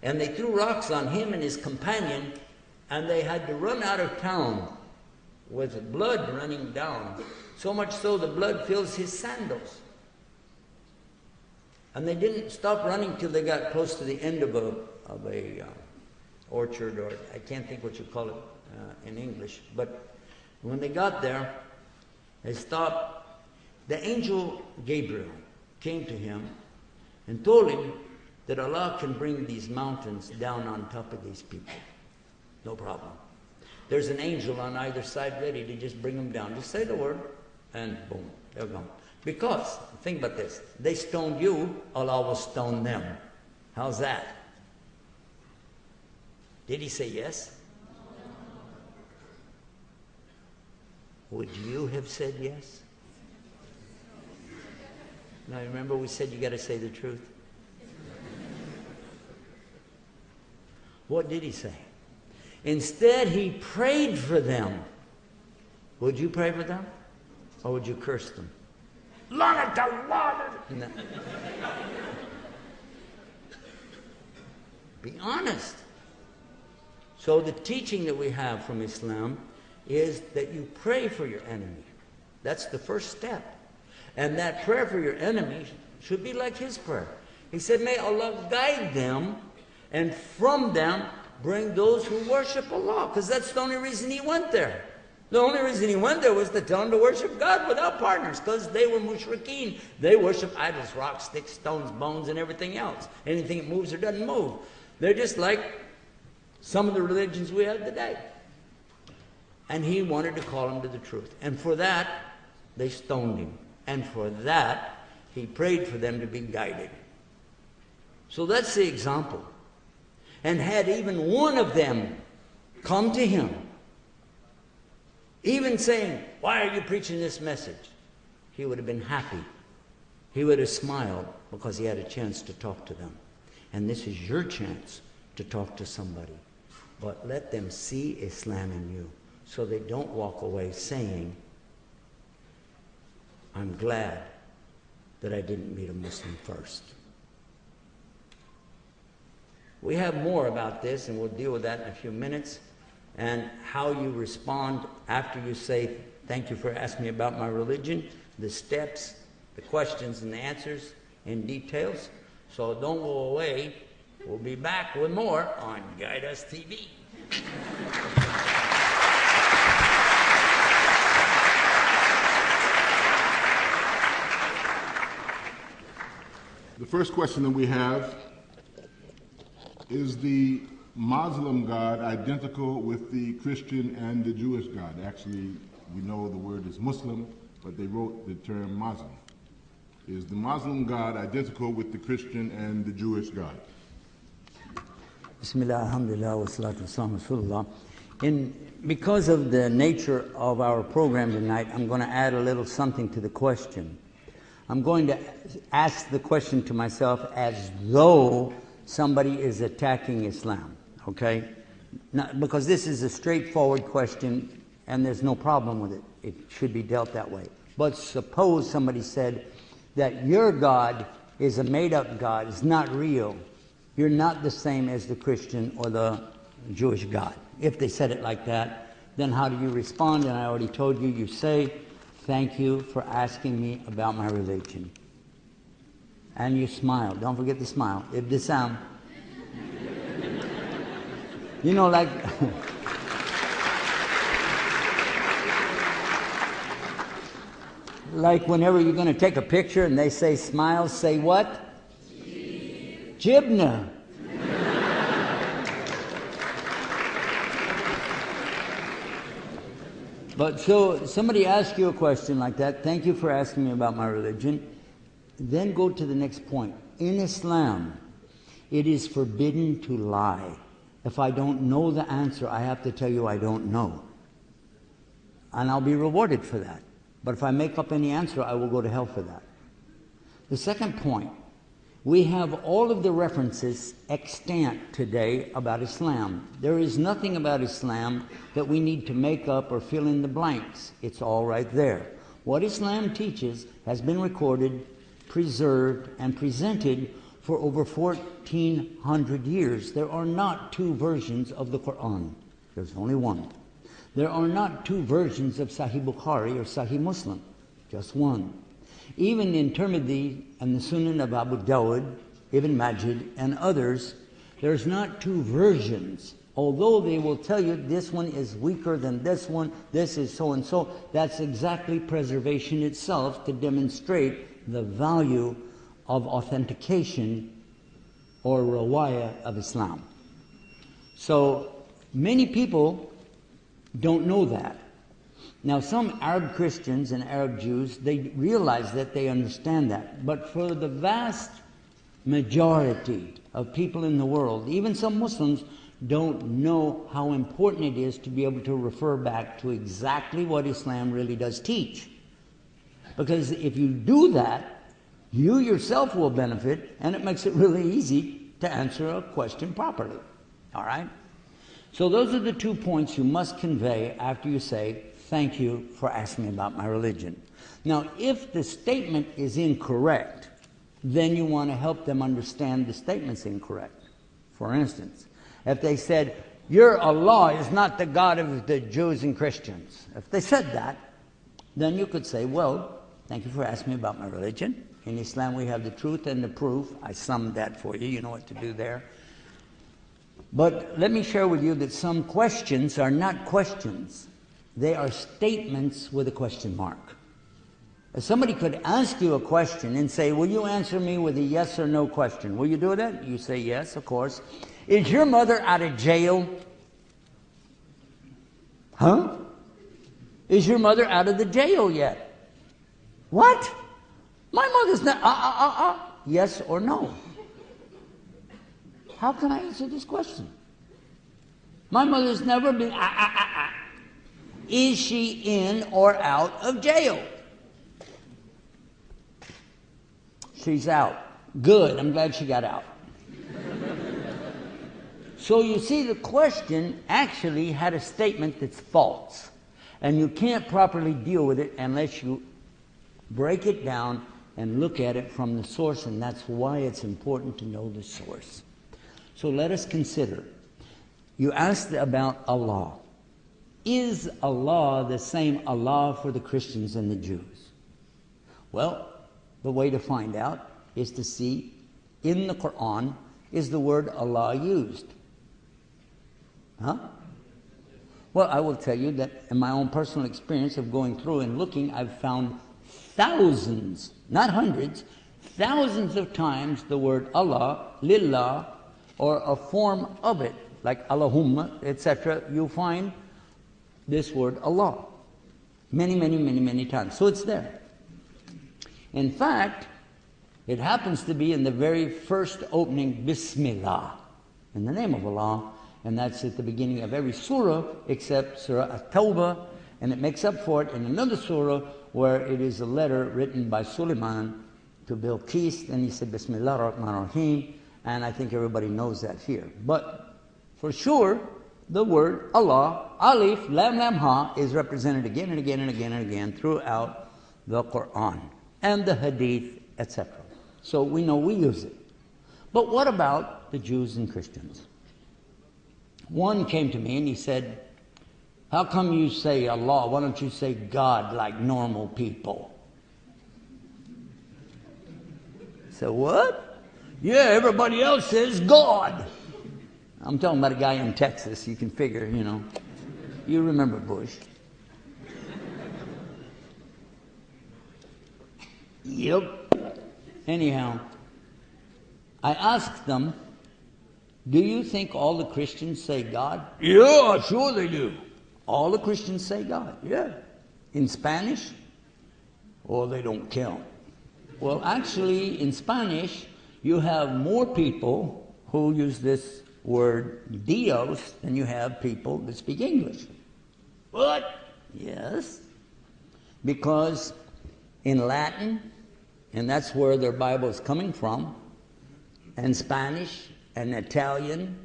And they threw rocks on him and his companion, and they had to run out of town with blood running down. So much so the blood fills his sandals. And they didn't stop running till they got close to the end of a orchard, or I can't think what you call it in English. But when they got there, they stopped. The angel Gabriel came to him and told him that Allah can bring these mountains down on top of these people. No problem. There's an angel on either side ready to just bring them down. Just say the word, and boom, they're gone. Because, think about this, they stoned you, Allah will stone them. How's that? Did he say yes? Would you have said yes? Now remember we said you got to say the truth. What did he say? Instead, he prayed for them. Would you pray for them? Or would you curse them? No. Be honest. So the teaching that we have from Islam is that you pray for your enemy. That's the first step. And that prayer for your enemy should be like his prayer. He said, may Allah guide them, and from them bring those who worship Allah. Because that's the only reason he went there. The only reason he went there was to tell them to worship God without partners, because they were mushrikeen. They worship idols, rocks, sticks, stones, bones, and everything else. Anything that moves or doesn't move. They're just like some of the religions we have today. And he wanted to call them to the truth. And for that, they stoned him. And for that, he prayed for them to be guided. So that's the example. And had even one of them come to him, even saying, why are you preaching this message? He would have been happy. He would have smiled because he had a chance to talk to them. And this is your chance to talk to somebody. But let them see Islam in you so they don't walk away saying, I'm glad that I didn't meet a Muslim first. We have more about this, and we'll deal with that in a few minutes, and how you respond after you say, thank you for asking me about my religion, the steps, the questions and the answers in details. So don't go away. We'll be back with more on Guide Us TV. The first question that we have Is the Muslim God identical with the Christian and the Jewish God? Actually, we know the word is Muslim, but they wrote the term Muslim. Is the Muslim God identical with the Christian and the Jewish God? Bismillah, alhamdulillah, wa salatu wa salam, Rasulullah. Because of the nature of our program tonight, I'm going to add a little something to the question. I'm going to ask the question to myself as though somebody is attacking Islam, okay? Because this is a straightforward question and there's no problem with it. It should be dealt that way. But suppose somebody said that your God is a made-up God, it's not real. You're not the same as the Christian or the Jewish God. If they said it like that, then how do you respond? And I already told you, you say, thank you for asking me about my religion. And you smile. Don't forget to smile. Ibtisam. You know, like... like whenever you're going to take a picture and they say smile, say what? Jibna. But so somebody asks you a question like that, thank you for asking me about my religion, then go to the next point. In Islam, it is forbidden to lie. If I don't know the answer, I have to tell you I don't know. And I'll be rewarded for that. But if I make up any answer, I will go to hell for that. The second point, we have all of the references extant today about Islam. There is nothing about Islam that we need to make up or fill in the blanks. It's all right there. What Islam teaches has been recorded, preserved, and presented for over 1,400 years. There are not two versions of the Quran. There's only one. There are not two versions of Sahih Bukhari or Sahih Muslim, just one. Even in Tirmidhi and the Sunan of Abu Dawud, Ibn Majid, and others, there's not two versions. Although they will tell you this one is weaker than this one, this is so and so, that's exactly preservation itself to demonstrate the value of authentication or rawaya of Islam. So many people don't know that. Now, some Arab Christians and Arab Jews, they realize that, they understand that. But for the vast majority of people in the world, even some Muslims, don't know how important it is to be able to refer back to exactly what Islam really does teach. Because if you do that, you yourself will benefit, and it makes it really easy to answer a question properly. All right? So those are the 2 points you must convey after you say, thank you for asking me about my religion. Now, if the statement is incorrect, then you want to help them understand the statement's incorrect. For instance, if they said, your Allah is not the God of the Jews and Christians. If they said that, then you could say, well, thank you for asking me about my religion. In Islam, we have the truth and the proof. I summed that for you. You know what to do there. But let me share with you that some questions are not questions. They are statements with a question mark. If somebody could ask you a question and say, will you answer me with a yes or no question? Will you do that? You say yes, of course. Is your mother out of jail? Huh? Is your mother out of the jail yet? What? My mother's not, yes or no? How can I answer this question? My mother's never been, Is she in or out of jail? She's out. Good, I'm glad she got out. So you see, the question actually had a statement that's false. And you can't properly deal with it unless you break it down and look at it from the source, and that's why it's important to know the source. So let us consider. You asked about Allah. Is Allah the same Allah for the Christians and the Jews? Well, the way to find out is to see in the Quran, is the word Allah used? Huh? Well, I will tell you that in my own personal experience of going through and looking, I've found thousands, not hundreds, thousands of times the word Allah, Lillah, or a form of it, like Allahumma, etc., you'll find this word Allah many, many, many, many times. So it's there. In fact, it happens to be in the very first opening, Bismillah, in the name of Allah, and that's at the beginning of every surah except Surah At-Tawbah, and it makes up for it in another surah where it is a letter written by Sulaiman to Bilqis, and he said Bismillah ar-Rahman ar-Rahim, and I think everybody knows that here. But for sure, the word Allah, Alif, Lam, Lam, Ha, is represented again and again and again and again throughout the Quran and the Hadith, etc. So we know we use it. But what about the Jews and Christians? One came to me and he said, how come you say Allah? Why don't you say God like normal people? So what? Yeah, everybody else says God. I'm talking about a guy in Texas. You can figure, you know. You remember Bush. Yep. Anyhow, I asked them, do you think all the Christians say God? Yeah, sure they do. All the Christians say God, yeah. In Spanish? Oh, they don't count. Well, actually, in Spanish, you have more people who use this word Dios than you have people that speak English. What? Yes. Because in Latin, and that's where their Bible is coming from, and Spanish, and Italian,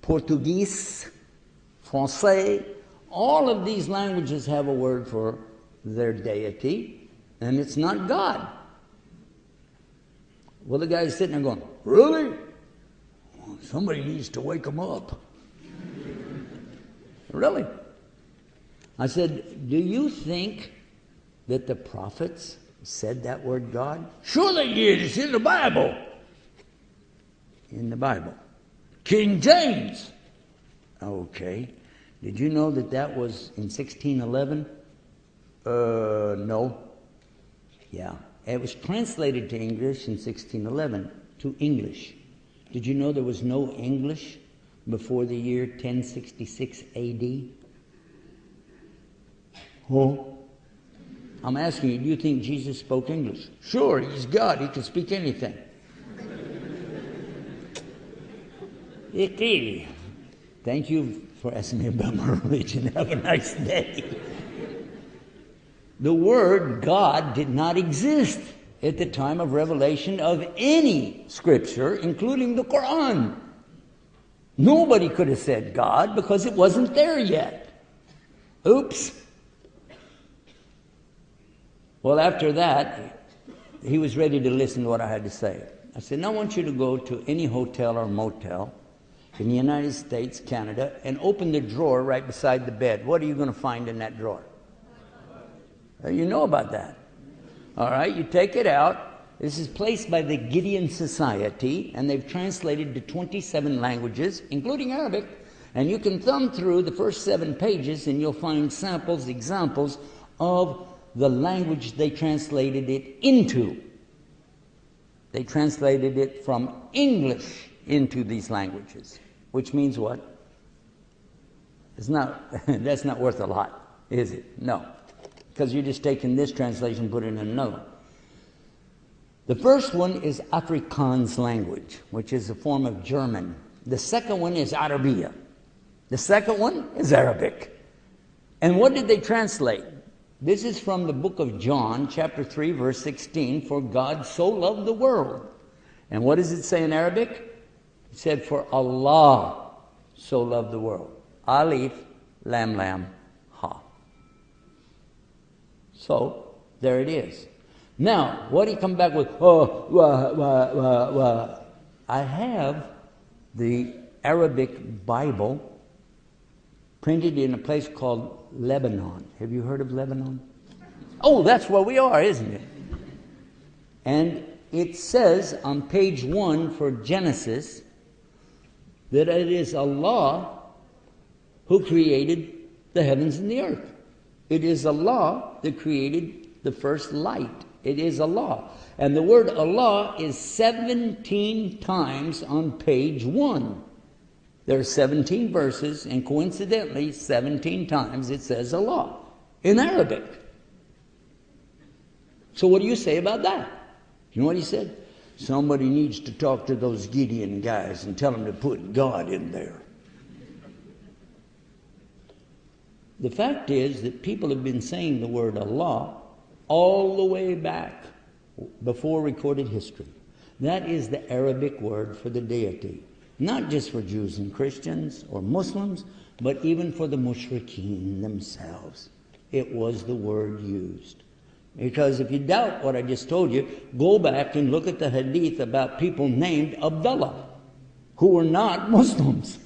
Portuguese, Francais, all of these languages have a word for their deity, and it's not God. Well, the guy's sitting there going, really? Somebody needs to wake them up. Really? I said, do you think that the prophets said that word God? Sure they did. It's in the Bible. In the Bible. King James. Okay. Did you know that that was in 1611? No. Yeah. It was translated to English in 1611, to English. Did you know there was no English before the year 1066 AD? Oh. I'm asking you, do you think Jesus spoke English? Sure, he's God. He can speak anything. Thank you for asking me about my religion. Have a nice day. The word God did not exist at the time of revelation of any scripture, including the Quran. Nobody could have said God because it wasn't there yet. Oops. Well, after that, he was ready to listen to what I had to say. I said, now I want you to go to any hotel or motel in the United States, Canada, and open the drawer right beside the bed. What are you going to find in that drawer? You know about that. All right, you take it out. This is placed by the Gideon Society, and they've translated to 27 languages, including Arabic. And you can thumb through the first 7 pages, and you'll find samples, examples of the language they translated it into. They translated it from English into these languages, which means what? It's not, that's not worth a lot, is it? No. Because you're just taking this translation and putting it in another one. The first one is Afrikaans language, which is a form of German. The second one is Arabiya. The second one is Arabic. And what did they translate? This is from the book of John, chapter 3, verse 16, for God so loved the world. And what does it say in Arabic? It said, for Allah so loved the world. Alif, Lam, Lam, Ha. So, there it is. Now, what do you come back with? I have the Arabic Bible printed in a place called Lebanon. Have you heard of Lebanon? Oh, that's where we are, isn't it? And it says on page 1 for Genesis that it is Allah who created the heavens and the earth. It is Allah that created the first light It is Allah. And the word Allah is 17 times on page 1. There are 17 verses, and coincidentally, 17 times it says Allah in Arabic. So what do you say about that? You know what he said? Somebody needs to talk to those Gideon guys and tell them to put God in there. The fact is that people have been saying the word Allah all the way back before recorded history. That is the Arabic word for the deity. Not just for Jews and Christians or Muslims, but even for the mushrikeen themselves. It was the word used. Because if you doubt what I just told you, go back and look at the hadith about people named Abdullah, who were not Muslims,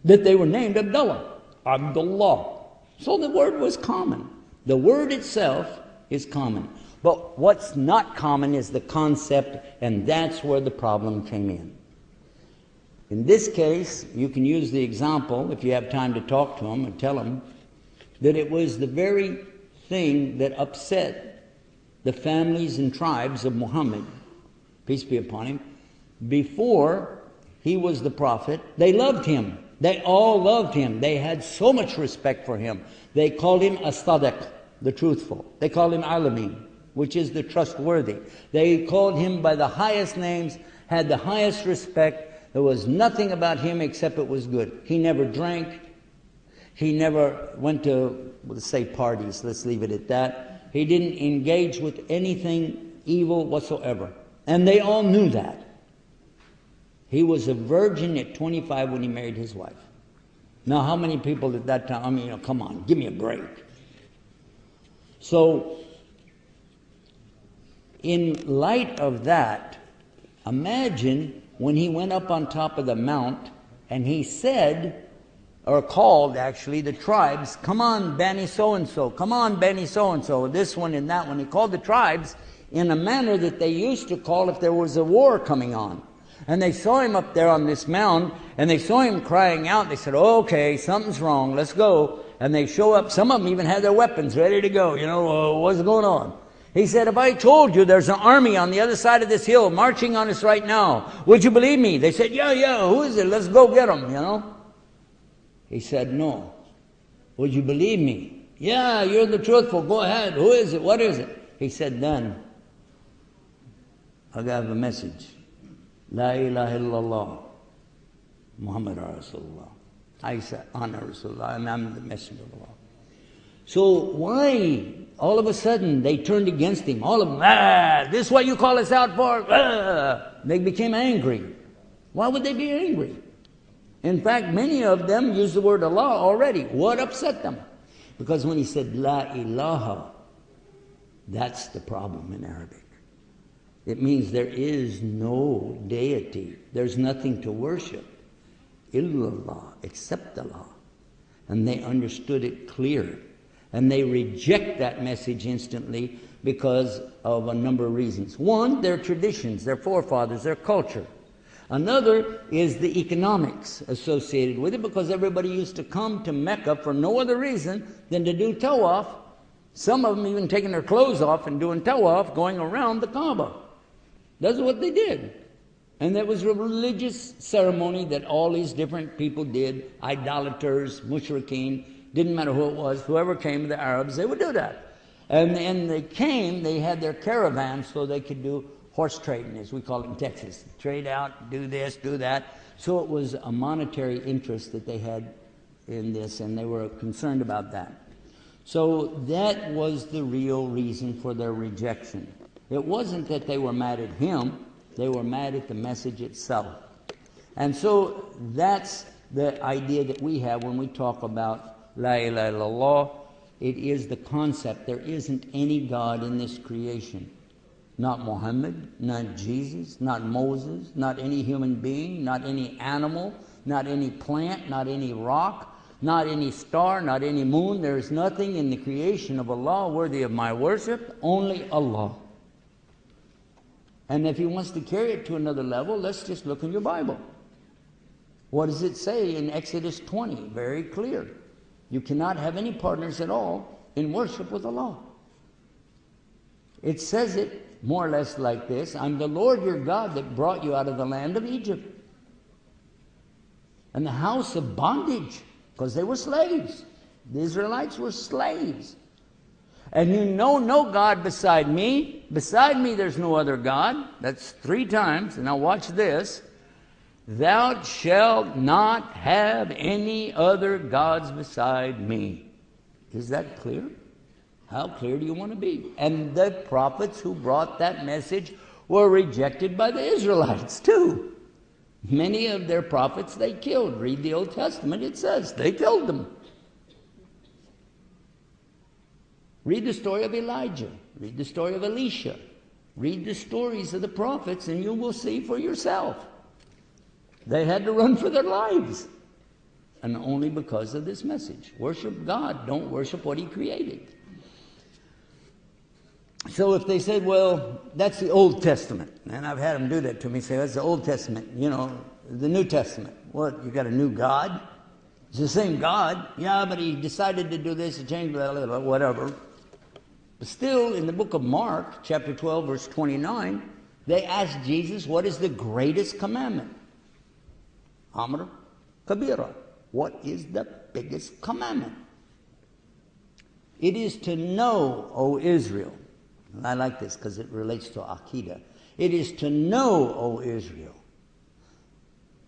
that they were named Abdullah. Abdullah. So the word was common. The word itself is common. But what's not common is the concept, and that's where the problem came in. In this case, you can use the example, if you have time to talk to them and tell them, that it was the very thing that upset the families and tribes of Muhammad, peace be upon him, before he was the prophet. They loved him. They all loved him. They had so much respect for him. They called him as-Sadiq, the truthful. They called him Alamin, which is the trustworthy. They called him by the highest names, had the highest respect. There was nothing about him except it was good. He never drank. He never went to, let's say, parties. Let's leave it at that. He didn't engage with anything evil whatsoever. And they all knew that. He was a virgin at 25 when he married his wife. Now, how many people at that time, I mean, come on, give me a break. So, in light of that, imagine when he went up on top of the mount and he said, or called actually, the tribes, come on, Bani so-and-so, come on, Bani so-and-so, this one and that one. He called the tribes in a manner that they used to call if there was a war coming on. And they saw him up there on this mound, and they saw him crying out. They said, okay, something's wrong, let's go. And they show up. Some of them even had their weapons ready to go. You know, what's going on? He said, if I told you there's an army on the other side of this hill marching on us right now, would you believe me? They said, yeah, who is it? Let's go get them, you know. He said, no. Would you believe me? Yeah, you're the truthful. Go ahead. Who is it? What is it? He said, then, I have a message. La ilaha illallah, Muhammad Rasulullah. I said, Ana Rasulullah, and I'm the messenger of Allah. So why, all of a sudden, they turned against him? All of them, this is what you call us out for? They became angry. Why would they be angry? In fact, many of them used the word Allah already. What upset them? Because when he said, La ilaha, that's the problem in Arabic. It means there is no deity. There's nothing to worship. Illallah, except Allah. And they understood it clear. And they reject that message instantly because of a number of reasons. One, their traditions, their forefathers, their culture. Another is the economics associated with it, because everybody used to come to Mecca for no other reason than to do tawaf. Some of them even taking their clothes off and doing tawaf, going around the Kaaba. That's what they did. And that was a religious ceremony that all these different people did. Idolaters, mushrikeen, didn't matter who it was. Whoever came, the Arabs, they would do that. And they came, they had their caravans so they could do horse trading, as we call it in Texas. Trade out, do this, do that. So it was a monetary interest that they had in this, and they were concerned about that. So that was the real reason for their rejection. It wasn't that they were mad at him, they were mad at the message itself. And so that's the idea that we have when we talk about La ilaha illallah. It is the concept. There isn't any God in this creation. Not Muhammad, not Jesus, not Moses, not any human being, not any animal, not any plant, not any rock, not any star, not any moon. There is nothing in the creation of Allah worthy of my worship, only Allah. And if he wants to carry it to another level, let's just look in your Bible. What does it say in Exodus 20? Very clear. You cannot have any partners at all in worship with Allah. It says it more or less like this: I'm the Lord your God that brought you out of the land of Egypt and the house of bondage, because they were slaves. The Israelites were slaves. And you know no God beside me. Beside me there's no other God. That's 3 times. And now watch this. Thou shalt not have any other gods beside me. Is that clear? How clear do you want to be? And the prophets who brought that message were rejected by the Israelites too. Many of their prophets they killed. Read the Old Testament, it says they killed them. Read the story of Elijah. Read the story of Elisha. Read the stories of the prophets and you will see for yourself. They had to run for their lives. And only because of this message. Worship God. Don't worship what He created. So if they said, well, that's the Old Testament. And I've had them do that to me. Say, that's the Old Testament. You know, the New Testament. What, you got a new God? It's the same God. Yeah, but He decided to do this and change, blah, blah, blah, whatever. But still, in the book of Mark, chapter 12, verse 29, they asked Jesus, what is the greatest commandment? Amr Kabira. What is the biggest commandment? It is to know, O Israel. And I like this because it relates to Aqidah. It is to know, O Israel,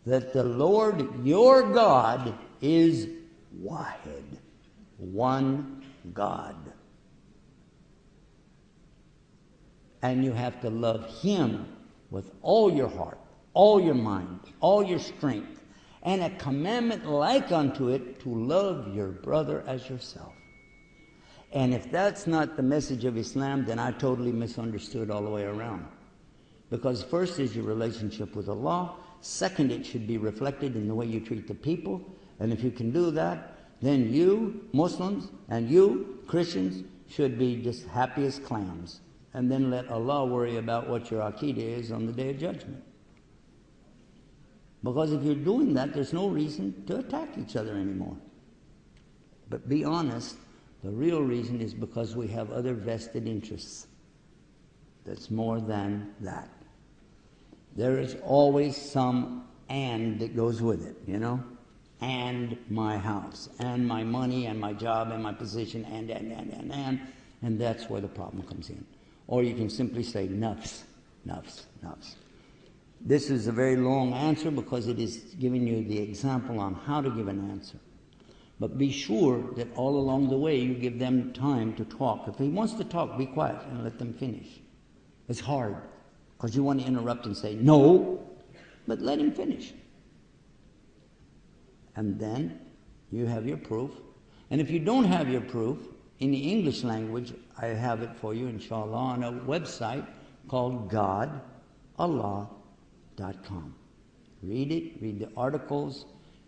that the Lord your God is Wahid, one God. And you have to love Him with all your heart, all your mind, all your strength, and a commandment like unto it to love your brother as yourself. And if that's not the message of Islam, then I totally misunderstood all the way around. Because first is your relationship with Allah. Second, it should be reflected in the way you treat the people. And if you can do that, then you, Muslims, and you, Christians, should be just happy as clams. And then let Allah worry about what your Aqidah is on the Day of Judgment. Because if you're doing that, there's no reason to attack each other anymore. But be honest, the real reason is because we have other vested interests. That's more than that. There is always some and that goes with it, you know? And my house, and my money, and my job, and my position, and that's where the problem comes in. Or you can simply say, nafs, nafs, nafs. This is a very long answer because it is giving you the example on how to give an answer. But be sure that all along the way you give them time to talk. If he wants to talk, be quiet and let them finish. It's hard because you want to interrupt and say, no, but let him finish. And then you have your proof. And if you don't have your proof, in the English language, I have it for you, inshallah, on a website called godallah.com. Read it, read the articles,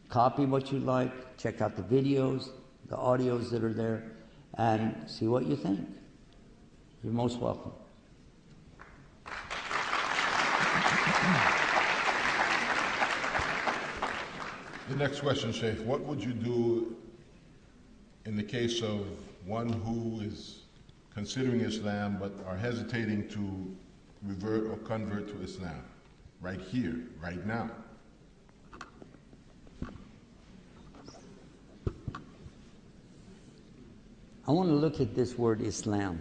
copy what you like, check out the videos, the audios that are there, and see what you think. You're most welcome. The next question, Sheikh. What would you do in the case of one who is considering Islam but are hesitating to revert or convert to Islam? Right here, right now. I want to look at this word Islam.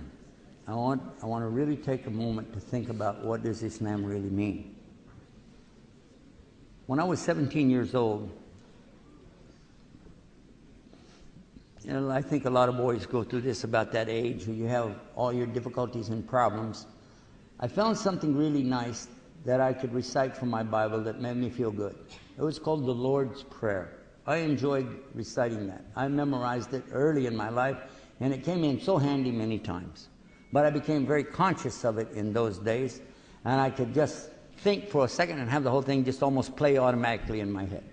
I want to really take a moment to think about what does Islam really mean. When I was 17 years old, you know, I think a lot of boys go through this about that age when you have all your difficulties and problems. I found something really nice that I could recite from my Bible that made me feel good. It was called the Lord's Prayer. I enjoyed reciting that. I memorized it early in my life, and it came in so handy many times. But I became very conscious of it in those days, and I could just think for a second and have the whole thing just almost play automatically in my head.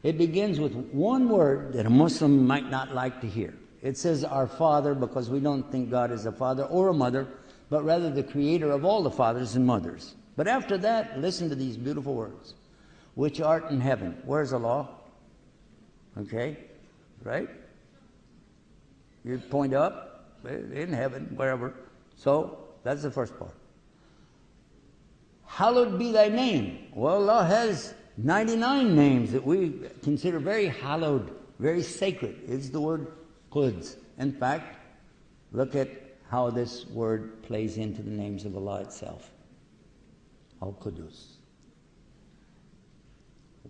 It begins with one word that a Muslim might not like to hear. It says, Our Father, because we don't think God is a father or a mother, but rather the creator of all the fathers and mothers. But after that, listen to these beautiful words. Which art in heaven. Where's Allah? Okay, right? You point up, in heaven, wherever. So, that's the first part. hallowed be thy name. Well, Allah has 99 names that we consider very hallowed, very sacred. It's the word Quds. In fact, look at how this word plays into the names of Allah itself. Al-Qudus.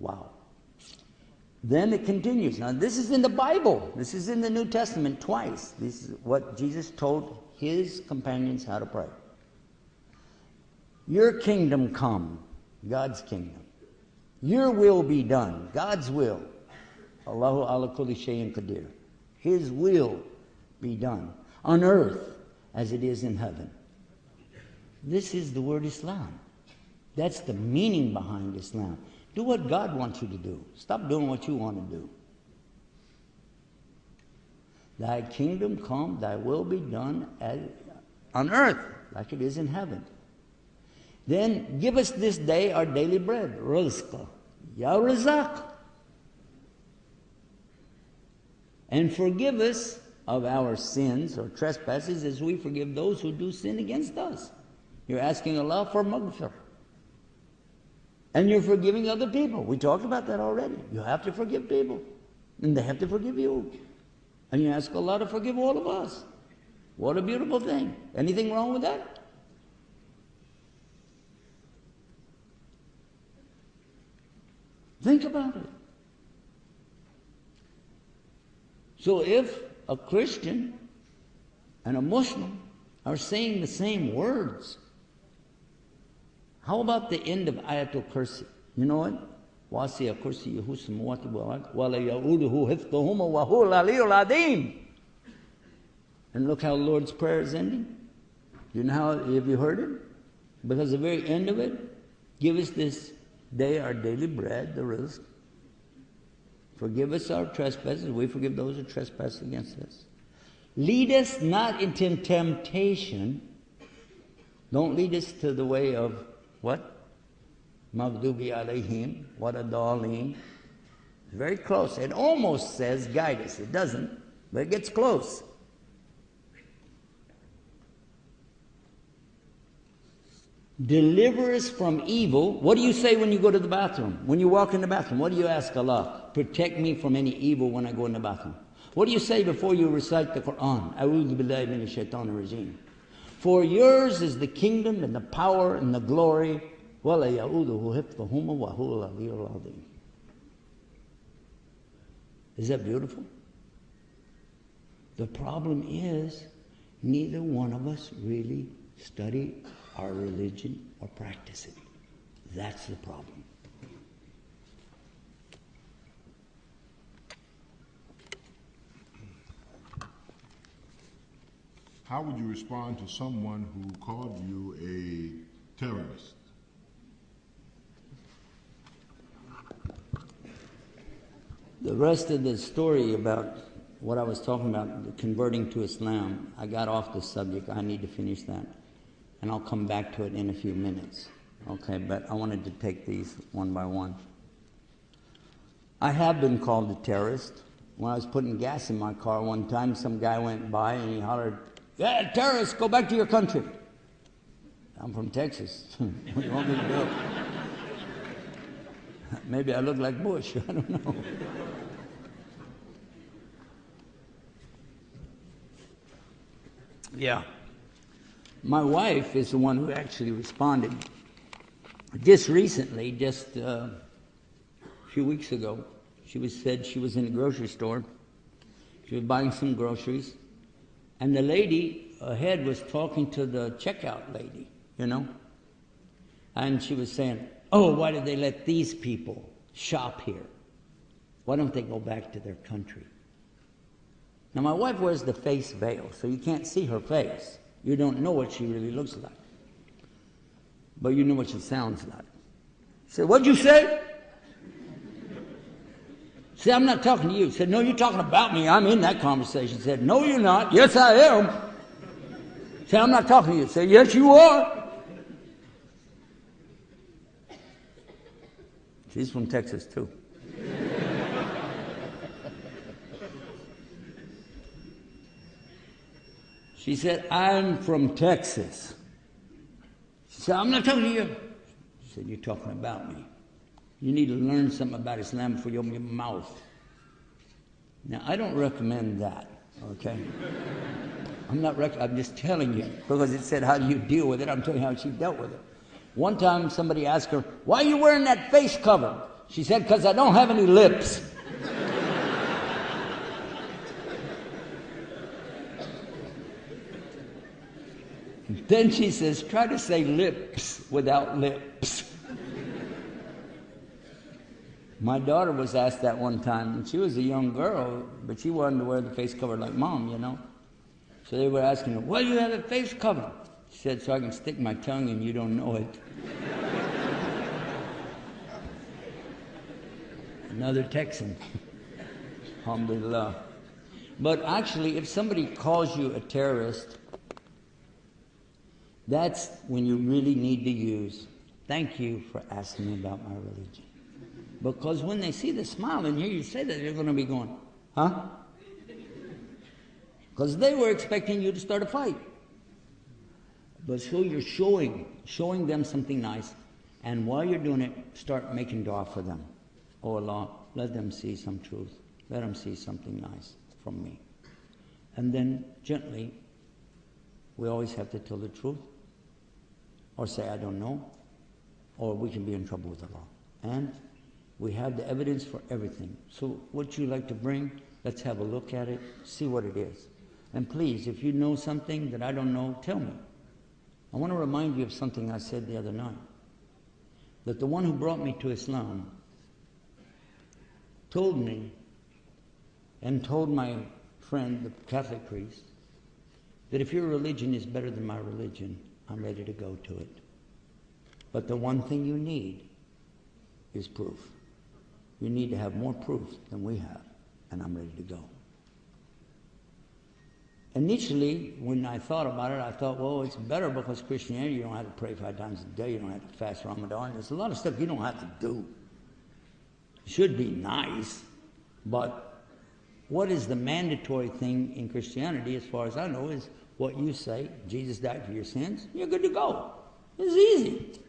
Wow. Then it continues. Now this is in the Bible. This is in the New Testament twice. This is what Jesus told his companions how to pray. Your kingdom come, God's kingdom. Your will be done, God's will. Allahu ala kulli shay'in qadir. His will be done on earth as it is in heaven. This is the word Islam. That's the meaning behind Islam. Do what God wants you to do. Stop doing what you want to do. Thy kingdom come, thy will be done on earth like it is in heaven. Then give us this day our daily bread. Rizqa. Ya Razaq. And forgive us of our sins or trespasses as we forgive those who do sin against us. You're asking Allah for maghfirah. And you're forgiving other people. We talked about that already. You have to forgive people. And they have to forgive you. And you ask Allah to forgive all of us. What a beautiful thing. Anything wrong with that? Think about it. So if a Christian and a Muslim are saying the same words, how about the end of Ayatul Kursi? You know what? وَاسِيَ كُرْسِيُّهُ السَّمَاوَاتِ وَالْأَرْضِ وَلَا يَئُودُهُ حِفْظُهُمَا وَهُوَ الْعَلِيُّ الْعَظِيمُ. And look how the Lord's Prayer is ending. You know how, have you heard it? Because the very end of it, give us this day our daily bread, the rizq. Forgive us our trespasses, we forgive those who trespass against us. Lead us not into temptation. Don't lead us to the way of what? Maghdubi alayhim, waladdallin. Very close. It almost says guide us. It doesn't, but it gets close. Deliver us from evil. What do you say when you go to the bathroom? When you walk in the bathroom, what do you ask Allah? Protect me from any evil when I go in the bathroom. What do you say before you recite the Quran? A'udhu billahi minash shaitanir rajim. For yours is the kingdom and the power and the glory. وَلَا يَعُودُهُ حِفْظُهُمَا وَهُوَ الْعَلِيُّ الْعَظِيمُ. Is that beautiful? The problem is, neither one of us really study our religion or practice it. That's the problem. How would you respond to someone who called you a terrorist? The rest of the story about what I was talking about, converting to Islam, I got off the subject. I need to finish that. And I'll come back to it in a few minutes. Okay, but I wanted to take these one by one. I have been called a terrorist. When I was putting gas in my car one time, some guy went by and he hollered, "Yeah, terrorists, go back to your country." I'm from Texas. What do you want me to do? Maybe I look like Bush. I don't know. Yeah. My wife is the one who actually responded. Just recently, just a few weeks ago, said she was in a grocery store. She was buying some groceries. And the lady ahead was talking to the checkout lady, you know. And she was saying, "Oh, why did they let these people shop here? Why don't they go back to their country?" Now, my wife wears the face veil, so you can't see her face. You don't know what she really looks like. But you know what she sounds like. She said, "What'd you say?" She said, "I'm not talking to you." She said, "No, you're talking about me. I'm in that conversation." She said, "No, you're not." "Yes, I am." She said, "I'm not talking to you." She said, "Yes, you are." She's from Texas, too. She said, "I'm from Texas." She said, "I'm not talking to you." said, you're talking about me. You need to learn something about Islam before you open your mouth. Now, I don't recommend that, okay? I'm just telling you, because it said, how do you deal with it? I'm telling you how she dealt with it. One time, somebody asked her, why are you wearing that face cover? She said, because I don't have any lips. Then she says, try to say lips without lips. My daughter was asked that one time, and she was a young girl, but she wanted to wear the face cover like Mom, you know. So they were asking her, why do you have a face cover? She said, so I can stick my tongue and you don't know it. Another Texan. Alhamdulillah. But actually, if somebody calls you a terrorist, that's when you really need to use, thank you for asking me about my religion. Because when they see the smile and hear you say that, they're going to be going, huh? Because they were expecting you to start a fight. But so you're showing them something nice, and while you're doing it, start making dua for them. Oh Allah, let them see some truth. Let them see something nice from me. And then gently, we always have to tell the truth, or say I don't know, or we can be in trouble with Allah. And we have the evidence for everything. So what you like to bring, let's have a look at it, see what it is. And please, if you know something that I don't know, tell me. I want to remind you of something I said the other night. That the one who brought me to Islam told me, and told my friend, the Catholic priest, that if your religion is better than my religion, I'm ready to go to it. But the one thing you need is proof. You need to have more proof than we have, and I'm ready to go. Initially, when I thought about it, I thought, well, it's better because Christianity, you don't have to pray 5 times a day, you don't have to fast Ramadan. There's a lot of stuff you don't have to do. It should be nice, but what is the mandatory thing in Christianity, as far as I know, is what you say, Jesus died for your sins, you're good to go. It's easy.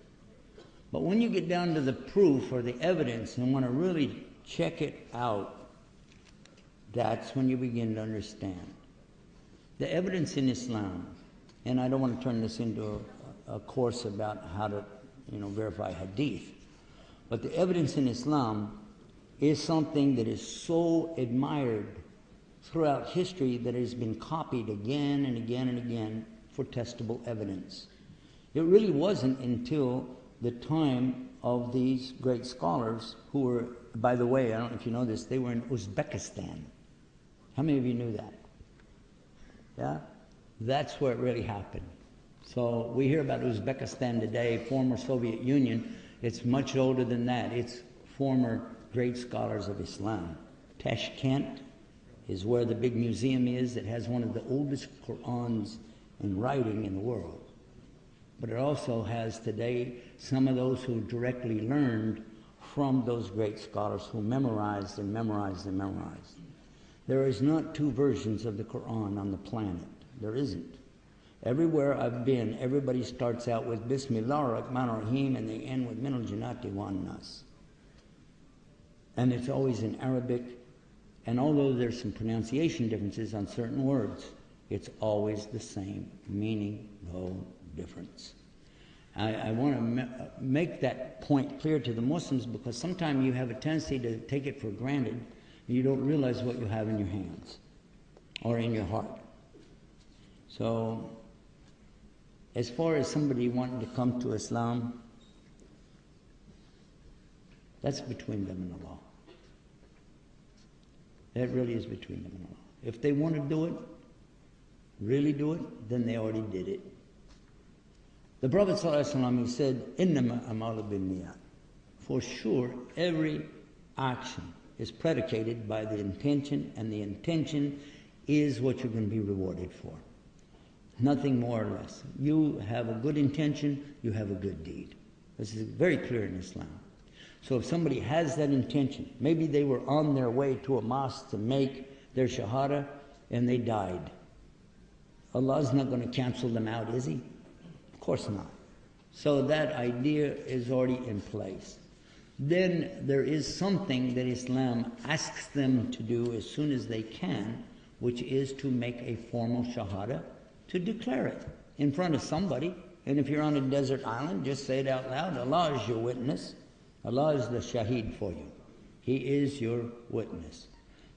But when you get down to the proof or the evidence and want to really check it out, that's when you begin to understand. The evidence in Islam, and I don't want to turn this into a course about how to, verify hadith, but the evidence in Islam is something that is so admired throughout history that it has been copied again and again and again for testable evidence. It really wasn't until the time of these great scholars who were, by the way, I don't know if you know this, they were in Uzbekistan. How many of you knew that? Yeah? That's where it really happened. So we hear about Uzbekistan today, former Soviet Union. It's much older than that. It's former great scholars of Islam. Tashkent is where the big museum is. It has one of the oldest Qur'ans in writing in the world. But it also has today some of those who directly learned from those great scholars who memorized and memorized and memorized. There is not 2 versions of the Qur'an on the planet. There isn't. Everywhere I've been, everybody starts out with Bismillah ar-Rahman ar-Rahim and they end with Min al-Jannati wan-Nas. And it's always in Arabic. And although there's some pronunciation differences on certain words, it's always the same meaning, no difference. I want to make that point clear to the Muslims because sometimes you have a tendency to take it for granted. You don't realize what you have in your hands or in your heart. So, as far as somebody wanting to come to Islam, that's between them and Allah. That really is between them and Allah. If they want to do it, really do it, then they already did it. The Prophet ﷺ, he said, إِنَّمَا أَمَالُ بِالنِّيَّاتِ. For sure, every action is predicated by the intention, and the intention is what you're going to be rewarded for. Nothing more or less. You have a good intention, you have a good deed. This is very clear in Islam. So if somebody has that intention, maybe they were on their way to a mosque to make their shahada and they died. Allah's not going to cancel them out, is He? Of course not. So that idea is already in place. Then there is something that Islam asks them to do as soon as they can, which is to make a formal shahada, to declare it in front of somebody. And if you're on a desert island, just say it out loud. Allah is your witness. Allah is the shaheed for you. He is your witness.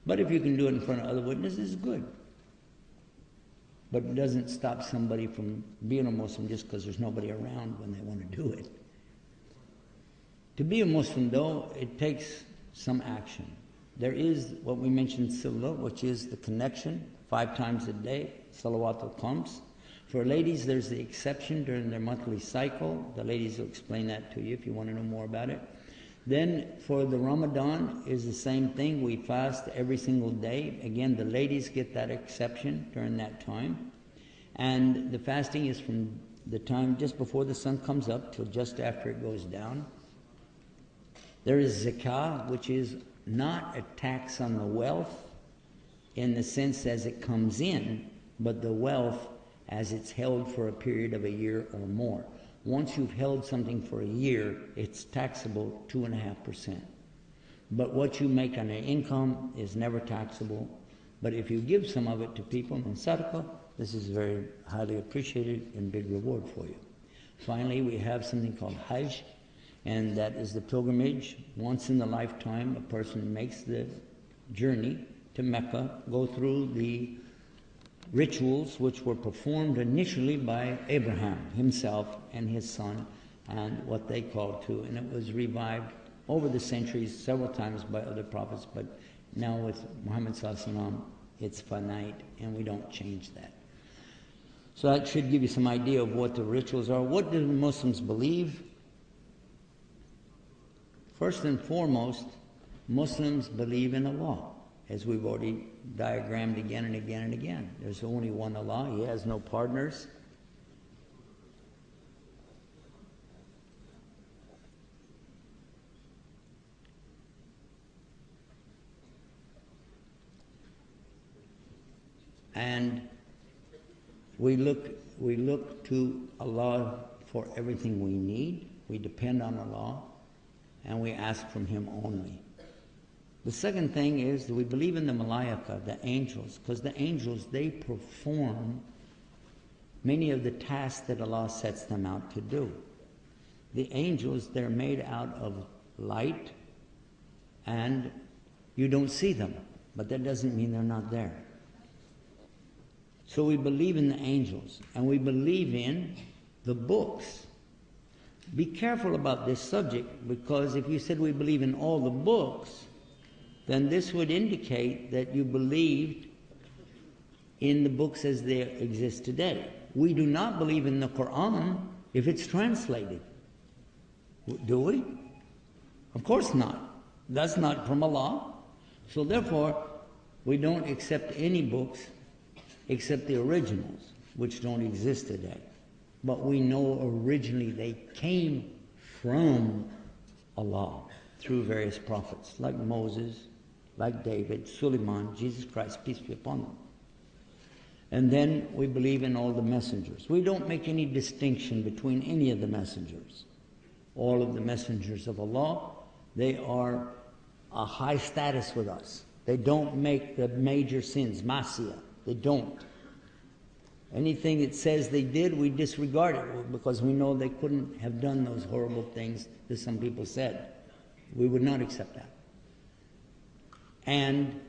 But if you can do it in front of other witnesses, good. But it doesn't stop somebody from being a Muslim just because there's nobody around when they want to do it. To be a Muslim, though, it takes some action. There is what we mentioned, sila, which is the connection, 5 times a day, salawat al-khams. For ladies, there's the exception during their monthly cycle. The ladies will explain that to you if you want to know more about it. Then for the Ramadan is the same thing. We fast every single day. Again, the ladies get that exception during that time. And the fasting is from the time just before the sun comes up till just after it goes down. There is zakah, which is not a tax on the wealth in the sense as it comes in, but the wealth as it's held for a period of a year or more. Once you've held something for a year, it's taxable 2.5%. But what you make on your income is never taxable. But if you give some of it to people in sadaqah, this is very highly appreciated and big reward for you. Finally, we have something called Hajj, and that is the pilgrimage. Once in a lifetime, a person makes the journey to Mecca, go through the rituals which were performed initially by Abraham himself and his son, and what they called to, and it was revived over the centuries several times by other prophets, but now with Muhammad sallallahu alaihi wasallam, it's finite, and we don't change that. So that should give you some idea of what the rituals are. What do Muslims believe? First and foremost, Muslims believe in Allah, as we've already diagrammed again and again and again. There's only one Allah. He has no partners. And we look to Allah for everything we need. We depend on Allah, and we ask from Him only. The second thing is that we believe in the malaika, the angels, because the angels, they perform many of the tasks that Allah sets them out to do. The angels, they're made out of light, and you don't see them, but that doesn't mean they're not there. So we believe in the angels, and we believe in the books. Be careful about this subject, because if you said we believe in all the books, then this would indicate that you believed in the books as they exist today. We do not believe in the Quran if it's translated. Do we? Of course not. That's not from Allah. So therefore, we don't accept any books except the originals, which don't exist today. But we know originally they came from Allah through various prophets, like Moses, like David, Suleiman, Jesus Christ, peace be upon them. And then we believe in all the messengers. We don't make any distinction between any of the messengers. All of the messengers of Allah, they are a high status with us. They don't make the major sins, masiyah. They don't. Anything it says they did, we disregard it because we know they couldn't have done those horrible things that some people said. We would not accept that. And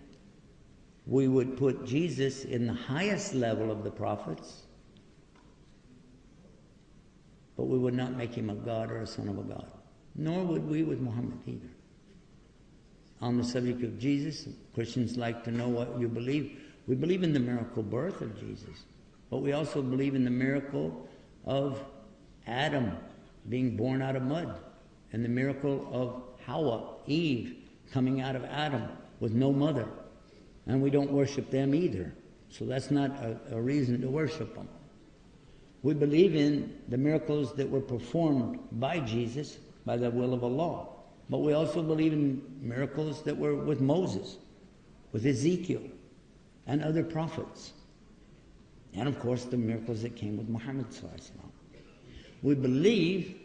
we would put Jesus in the highest level of the prophets, but we would not make him a God or a son of a God. Nor would we with Muhammad either. On the subject of Jesus, Christians like to know what you believe. We believe in the miracle birth of Jesus, but we also believe in the miracle of Adam being born out of mud, and the miracle of Hawa, Eve, coming out of Adam with no mother. And we don't worship them either. So that's not a reason to worship them. We believe in the miracles that were performed by Jesus by the will of Allah. But we also believe in miracles that were with Moses, with Ezekiel, and other prophets. And of course the miracles that came with Muhammad sallallahu alaihi wasallam. We believe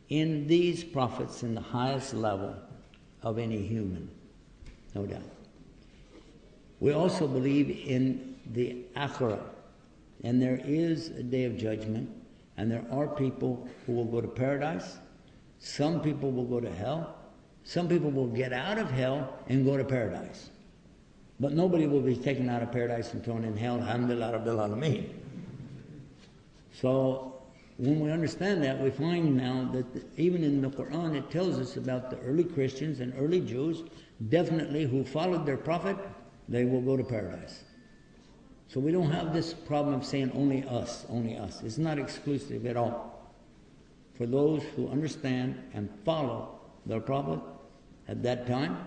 in these prophets in the highest level of any human, no doubt. We also believe in the akhirah, and there is a day of judgment, and there are people who will go to paradise, some people will go to hell, some people will get out of hell and go to paradise. But nobody will be taken out of paradise and thrown in hell. Alhamdulillah Rabbil Alameen. So when we understand that, we find now that even in the Quran it tells us about the early Christians and early Jews, definitely who followed their prophet, they will go to paradise. So we don't have this problem of saying only us, only us. It's not exclusive at all. For those who understand and follow their prophet at that time,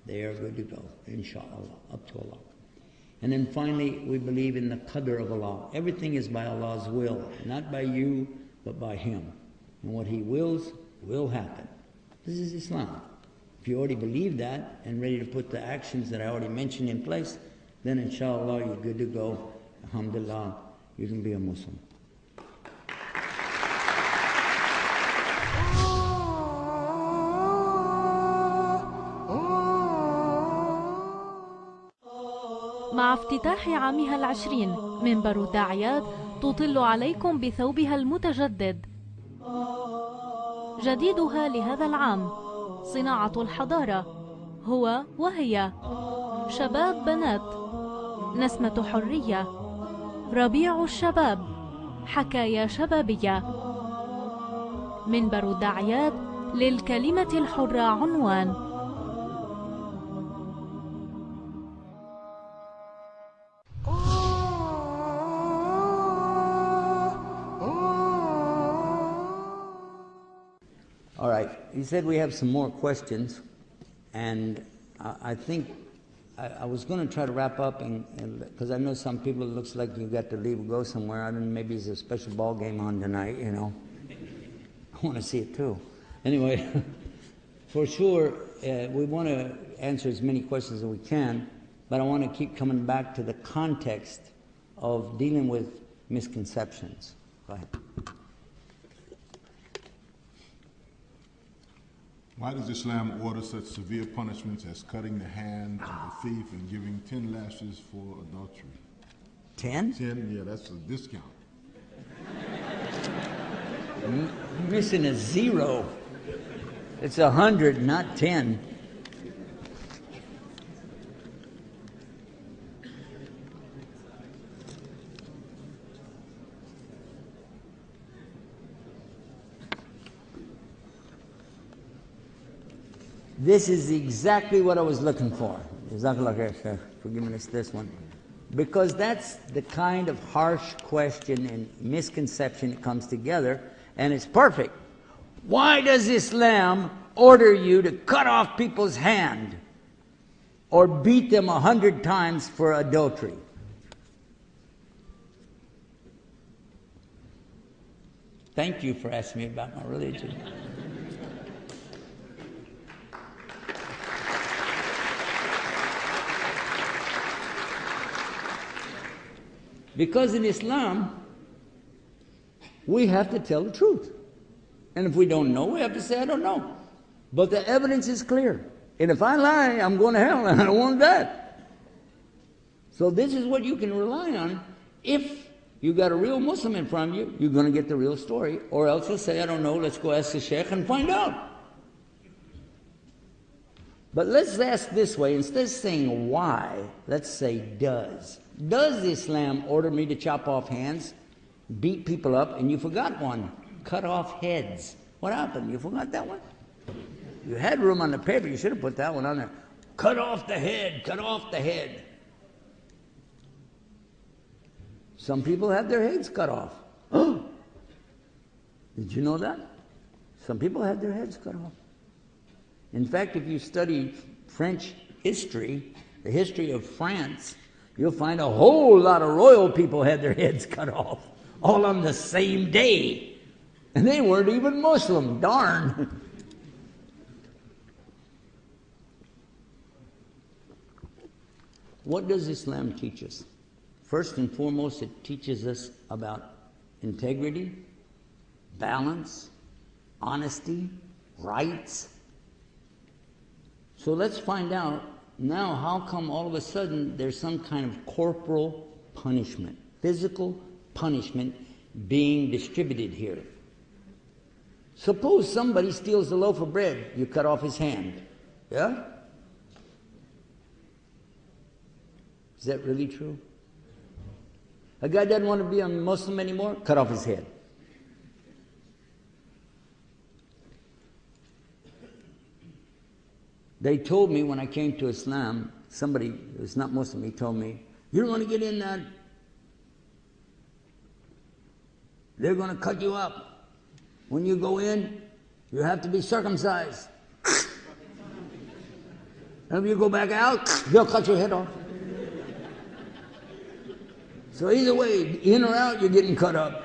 they are good to go, inshallah, up to Allah. And then finally, we believe in the qadr of Allah. Everything is by Allah's will, not by you, but by Him. And what He wills will happen. This is Islam. If you already believe that and ready to put the actions that I already mentioned in place, then inshallah you're good to go. Alhamdulillah, you can be a Muslim. مع افتتاح عامها العشرين منبر الداعيات تطل عليكم بثوبها المتجدد. جديدها لهذا العام صناعة الحضارة، هو وهي شباب بنات، نسمة حرية، ربيع الشباب، حكايا شبابية. منبر الداعيات للكلمة الحرة عنوان. All right, he said we have some more questions, and I think I was going to try to wrap up, because I know some people, it looks like you got to leave and go somewhere. I mean, maybe there's a special ball game on tonight, you know. I want to see it too. Anyway, for sure, we want to answer as many questions as we can, but I want to keep coming back to the context of dealing with misconceptions. Go ahead. Why does Islam order such severe punishments as cutting the hand of a thief and giving 10 lashes for adultery? 10? 10, yeah, that's a discount. You're missing a zero. It's 100, not 10. This is exactly what I was looking for. Jazakallah khair for giving us this one. Because that's the kind of harsh question and misconception that comes together, and it's perfect. Why does Islam order you to cut off people's hand or beat them 100 times for adultery? Thank you for asking me about my religion. Because in Islam, we have to tell the truth. And if we don't know, we have to say, I don't know. But the evidence is clear. And if I lie, I'm going to hell, and I don't want that. So this is what you can rely on. If you got a real Muslim in front of you, you're going to get the real story. Or else you'll say, I don't know, let's go ask the sheikh and find out. But let's ask this way. Instead of saying why, let's say does. Does Islam order me to chop off hands, beat people up, and you forgot one? Cut off heads. What happened? You forgot that one? You had room on the paper. You should have put that one on there. Cut off the head. Cut off the head. Some people have their heads cut off. Oh! Did you know that? Some people had their heads cut off. In fact, if you study French history, the history of France, you'll find a whole lot of royal people had their heads cut off, all on the same day. And they weren't even Muslim, darn. What does Islam teach us? First and foremost, it teaches us about integrity, balance, honesty, rights. So let's find out now how come all of a sudden there's some kind of corporal punishment, physical punishment being distributed here. Suppose somebody steals a loaf of bread, you cut off his hand. Yeah? Is that really true? A guy doesn't want to be a Muslim anymore, cut off his head. They told me when I came to Islam, somebody who was not Muslim, he told me, you don't want to get in that. They're going to cut you up. When you go in, you have to be circumcised. And if you go back out, they'll cut your head off. So either way, in or out, you're getting cut up.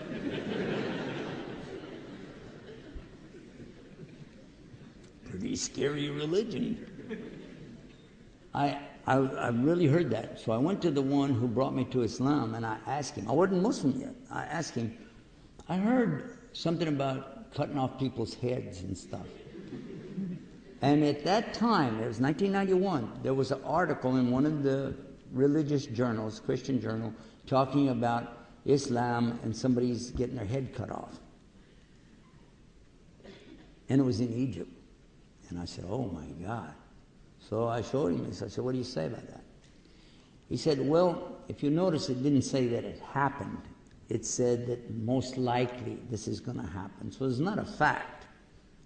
Pretty scary religion. I really heard that. So I went to the one who brought me to Islam and I asked him, I wasn't Muslim yet. I asked him, I heard something about cutting off people's heads and stuff. And at that time, it was 1991, there was an article in one of the religious journals, Christian journal, talking about Islam and somebody's getting their head cut off. And it was in Egypt. And I said, oh my God. So I showed him this. I said, what do you say about that? He said, well, if you notice, it didn't say that it happened. It said that most likely this is going to happen. So it's not a fact.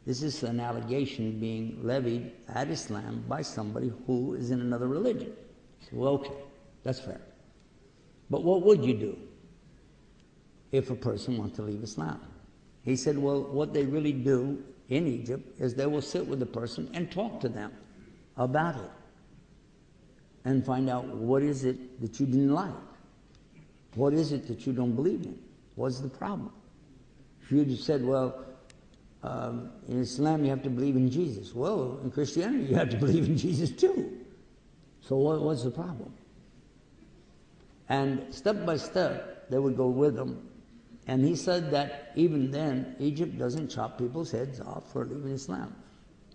This is an allegation being levied at Islam by somebody who is in another religion. So, well, okay, that's fair. But what would you do if a person wants to leave Islam? He said, well, what they really do in Egypt is they will sit with the person and talk to them about it and find out what is it that you didn't like. What is it that you don't believe in? What's the problem? If you just said, well, in Islam you have to believe in Jesus. Well, in Christianity you have to believe in Jesus too. So what's the problem? And step by step, they would go with them. And he said that even then, Egypt doesn't chop people's heads off for leaving Islam.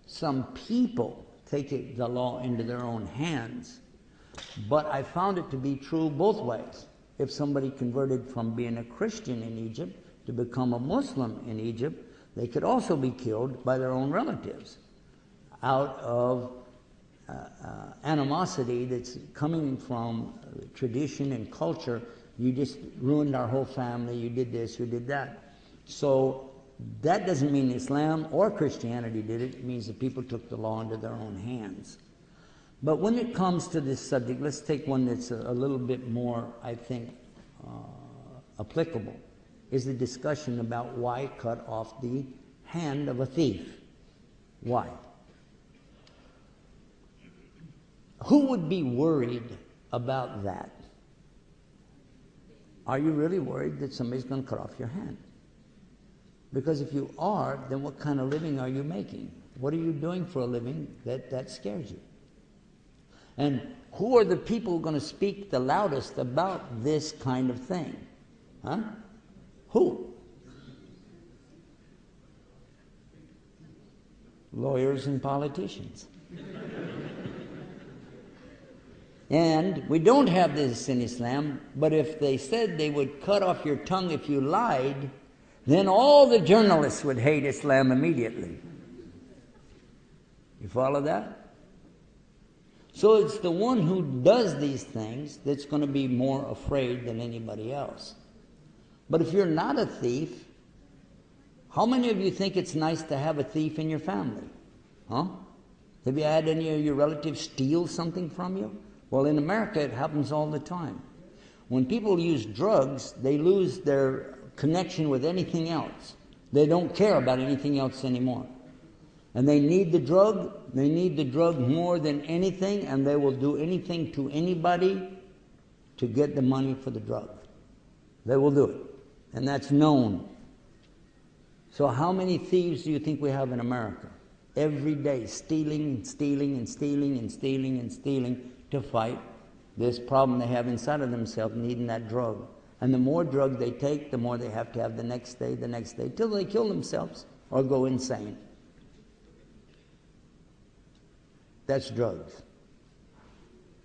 Some people take the law into their own hands. But I found it to be true both ways. If somebody converted from being a Christian in Egypt to become a Muslim in Egypt, they could also be killed by their own relatives out of animosity that's coming from tradition and culture. You just ruined our whole family, you did this, you did that. So that doesn't mean Islam or Christianity did it. It means that people took the law into their own hands. But when it comes to this subject, let's take one that's a little bit more, I think, applicable, is the discussion about why cut off the hand of a thief. Why? Who would be worried about that? Are you really worried that somebody's going to cut off your hand? Because if you are, then what kind of living are you making? What are you doing for a living that scares you? And who are the people going to speak the loudest about this kind of thing? Huh? Who? Lawyers and politicians. And we don't have this in Islam, but if they said they would cut off your tongue if you lied, then all the journalists would hate Islam immediately. You follow that? So it's the one who does these things that's going to be more afraid than anybody else. But if you're not a thief, how many of you think it's nice to have a thief in your family? Huh? Have you had any of your relatives steal something from you? Well, in America, it happens all the time. When people use drugs, they lose their connection with anything else. They don't care about anything else anymore. And they need the drug more than anything, and they will do anything to anybody to get the money for the drug. They will do it. And that's known. So how many thieves do you think we have in America? Every day, stealing and stealing and stealing and stealing and stealing to fight this problem they have inside of themselves, needing that drug. And the more drug they take, the more they have to have the next day, till they kill themselves or go insane. That's drugs.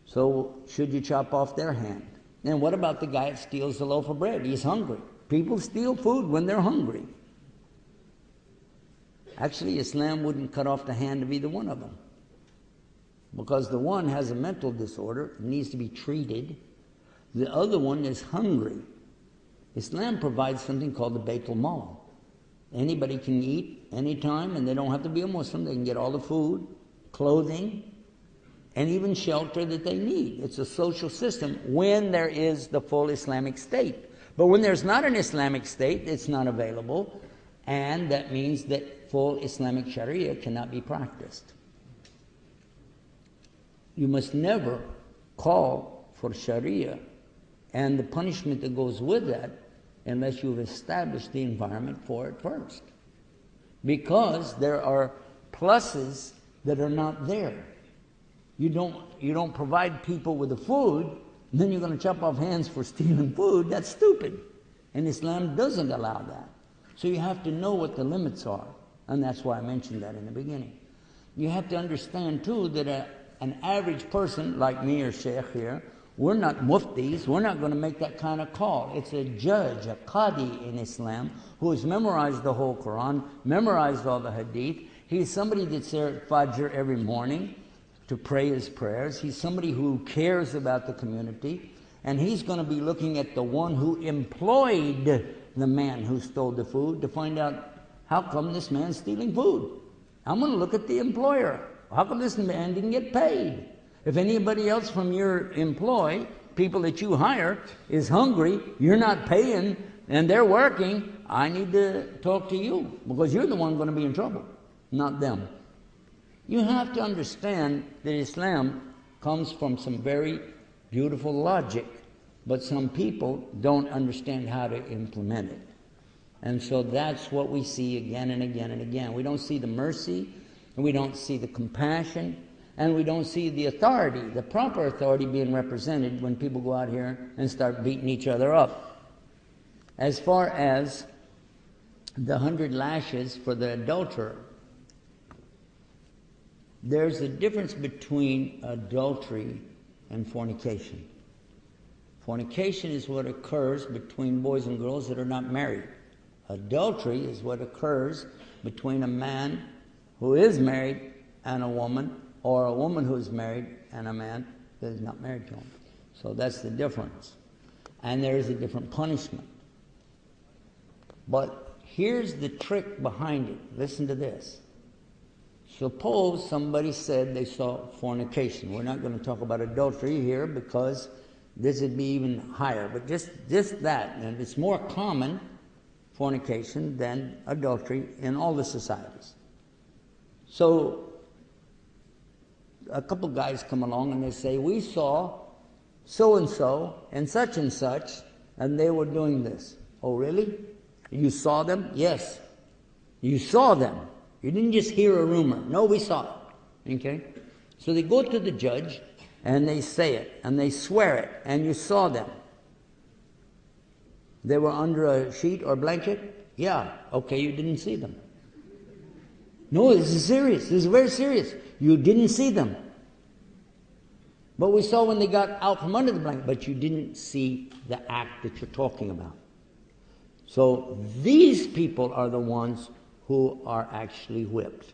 So should you chop off their hand? And what about the guy that steals the loaf of bread? He's hungry. People steal food when they're hungry. Actually, Islam wouldn't cut off the hand of either one of them, because the one has a mental disorder, needs to be treated. The other one is hungry. Islam provides something called the Baitul Mal. Anybody can eat anytime, and they don't have to be a Muslim. They can get all the food, clothing, and even shelter that they need. It's a social system when there is the full Islamic state. But when there's not an Islamic state, it's not available, and that means that full Islamic Sharia cannot be practiced. You must never call for Sharia and the punishment that goes with that unless you've established the environment for it first. Because there are pluses that are not there. You don't provide people with the food, and then you're going to chop off hands for stealing food. That's stupid. And Islam doesn't allow that. So you have to know what the limits are. And that's why I mentioned that in the beginning. You have to understand too that an average person like me or Sheikh here, we're not muftis, we're not going to make that kind of call. It's a judge, a qadi in Islam, who has memorized the whole Quran, memorized all the hadith. He's somebody that's there at Fajr every morning to pray his prayers. He's somebody who cares about the community, and he's going to be looking at the one who employed the man who stole the food to find out, how come this man's stealing food? I'm going to look at the employer. How come this man didn't get paid? If anybody else from your employ, people that you hire, is hungry, you're not paying, and they're working, I need to talk to you, because you're the one going to be in trouble, not them. You have to understand that Islam comes from some very beautiful logic, but some people don't understand how to implement it. And so that's what we see again and again and again. We don't see the mercy, and we don't see the compassion, and we don't see the authority, the proper authority being represented when people go out here and start beating each other up. As far as the 100 lashes for the adulterer, there's a difference between adultery and fornication. Fornication is what occurs between boys and girls that are not married. Adultery is what occurs between a man who is married and a woman, or a woman who is married and a man that is not married to him. So that's the difference. And there is a different punishment. But here's the trick behind it. Listen to this. Suppose somebody said they saw fornication. We're not going to talk about adultery here because this would be even higher. But just that, and it's more common, fornication, than adultery in all the societies. So a couple guys come along and they say, we saw so-and-so and such, and they were doing this. Oh, really? You saw them? Yes. You saw them. You didn't just hear a rumor. No, we saw it. Okay? So they go to the judge and they say it and they swear it, and you saw them. They were under a sheet or blanket? Yeah. Okay, you didn't see them. No, this is serious. This is very serious. You didn't see them. But we saw when they got out from under the blanket, but you didn't see the act that you're talking about. So these people are the ones who are actually whipped.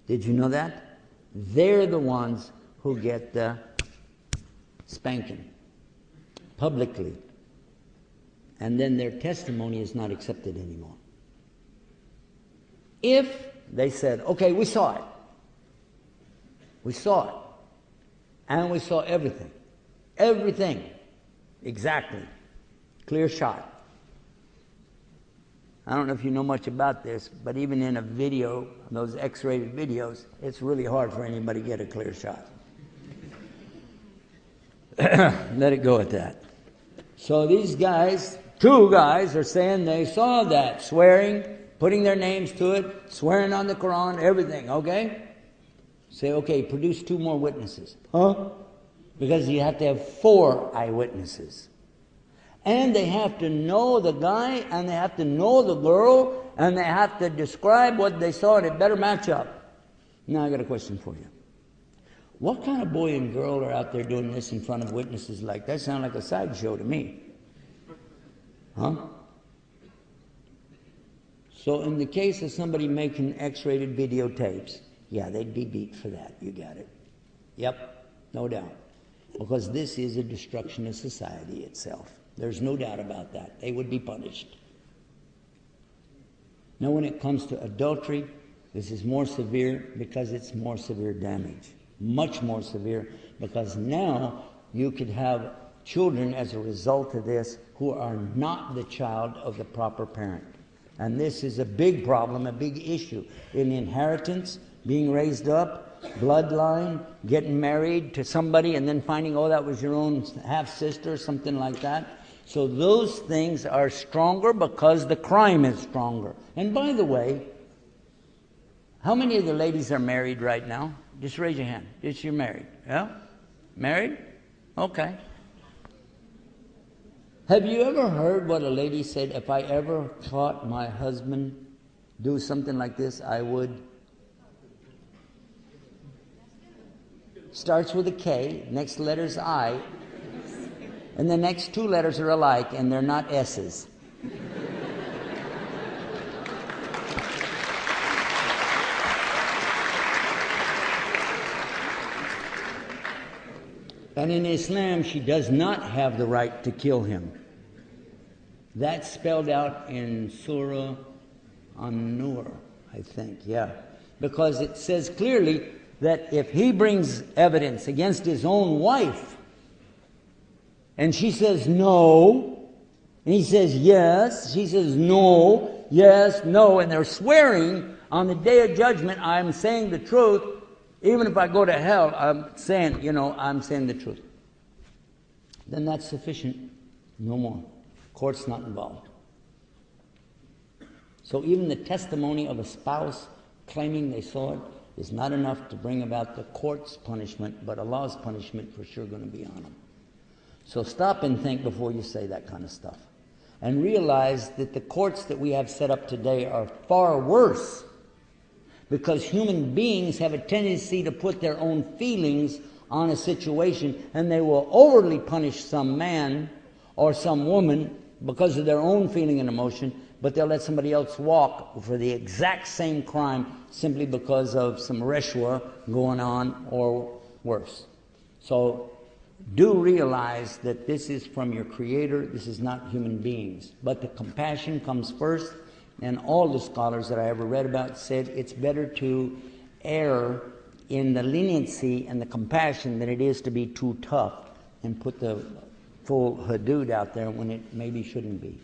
Did you know that? They're the ones who get the spanking publicly. And then their testimony is not accepted anymore. If they said, okay, we saw it. We saw it. And we saw everything. Everything. Exactly. Clear shot. I don't know if you know much about this, but even in a video, those X-rated videos, it's really hard for anybody to get a clear shot. Let it go at that. So these guys, two guys, are saying they saw that, swearing, putting their names to it, swearing on the Quran, everything, okay? Say, okay, produce 2 more witnesses. Huh? Because you have to have 4 eyewitnesses. And they have to know the guy, and they have to know the girl, and they have to describe what they saw, and it better match up. Now I got a question for you. What kind of boy and girl are out there doing this in front of witnesses like that? Sound like a sideshow to me. Huh? So in the case of somebody making X-rated videotapes, yeah, they'd be beat for that. You got it. Yep, no doubt. Because this is a destruction of society itself. There's no doubt about that. They would be punished. Now when it comes to adultery, this is more severe because it's more severe damage. Much more severe because now you could have children as a result of this who are not the child of the proper parent. And this is a big problem, a big issue in inheritance, being raised up, bloodline, getting married to somebody and then finding, oh, that was your own half-sister, something like that. So those things are stronger because the crime is stronger. And by the way, how many of the ladies are married right now? Just raise your hand. Just you're married. Yeah? Married? Okay. Have you ever heard what a lady said, if I ever caught my husband do something like this, I would? Starts with a K, next letter's I, and the next two letters are alike, and they're not S's. And in Islam, she does not have the right to kill him. That's spelled out in Surah An-Nur, I think, yeah. Because it says clearly that if he brings evidence against his own wife, and she says no, and he says yes, she says no, yes, no, and they're swearing on the day of judgment, I'm saying the truth, even if I go to hell, I'm saying the truth. Then that's sufficient. No more. Court's not involved. So even the testimony of a spouse claiming they saw it is not enough to bring about the court's punishment, but Allah's punishment for sure going to be on them. So stop and think before you say that kind of stuff. And realize that the courts that we have set up today are far worse, because human beings have a tendency to put their own feelings on a situation, and they will overly punish some man or some woman because of their own feeling and emotion, but they'll let somebody else walk for the exact same crime simply because of some reshwa going on or worse. So do realize that this is from your Creator, this is not human beings. But the compassion comes first, and all the scholars that I ever read about said it's better to err in the leniency and the compassion than it is to be too tough and put the full hudud out there when it maybe shouldn't be.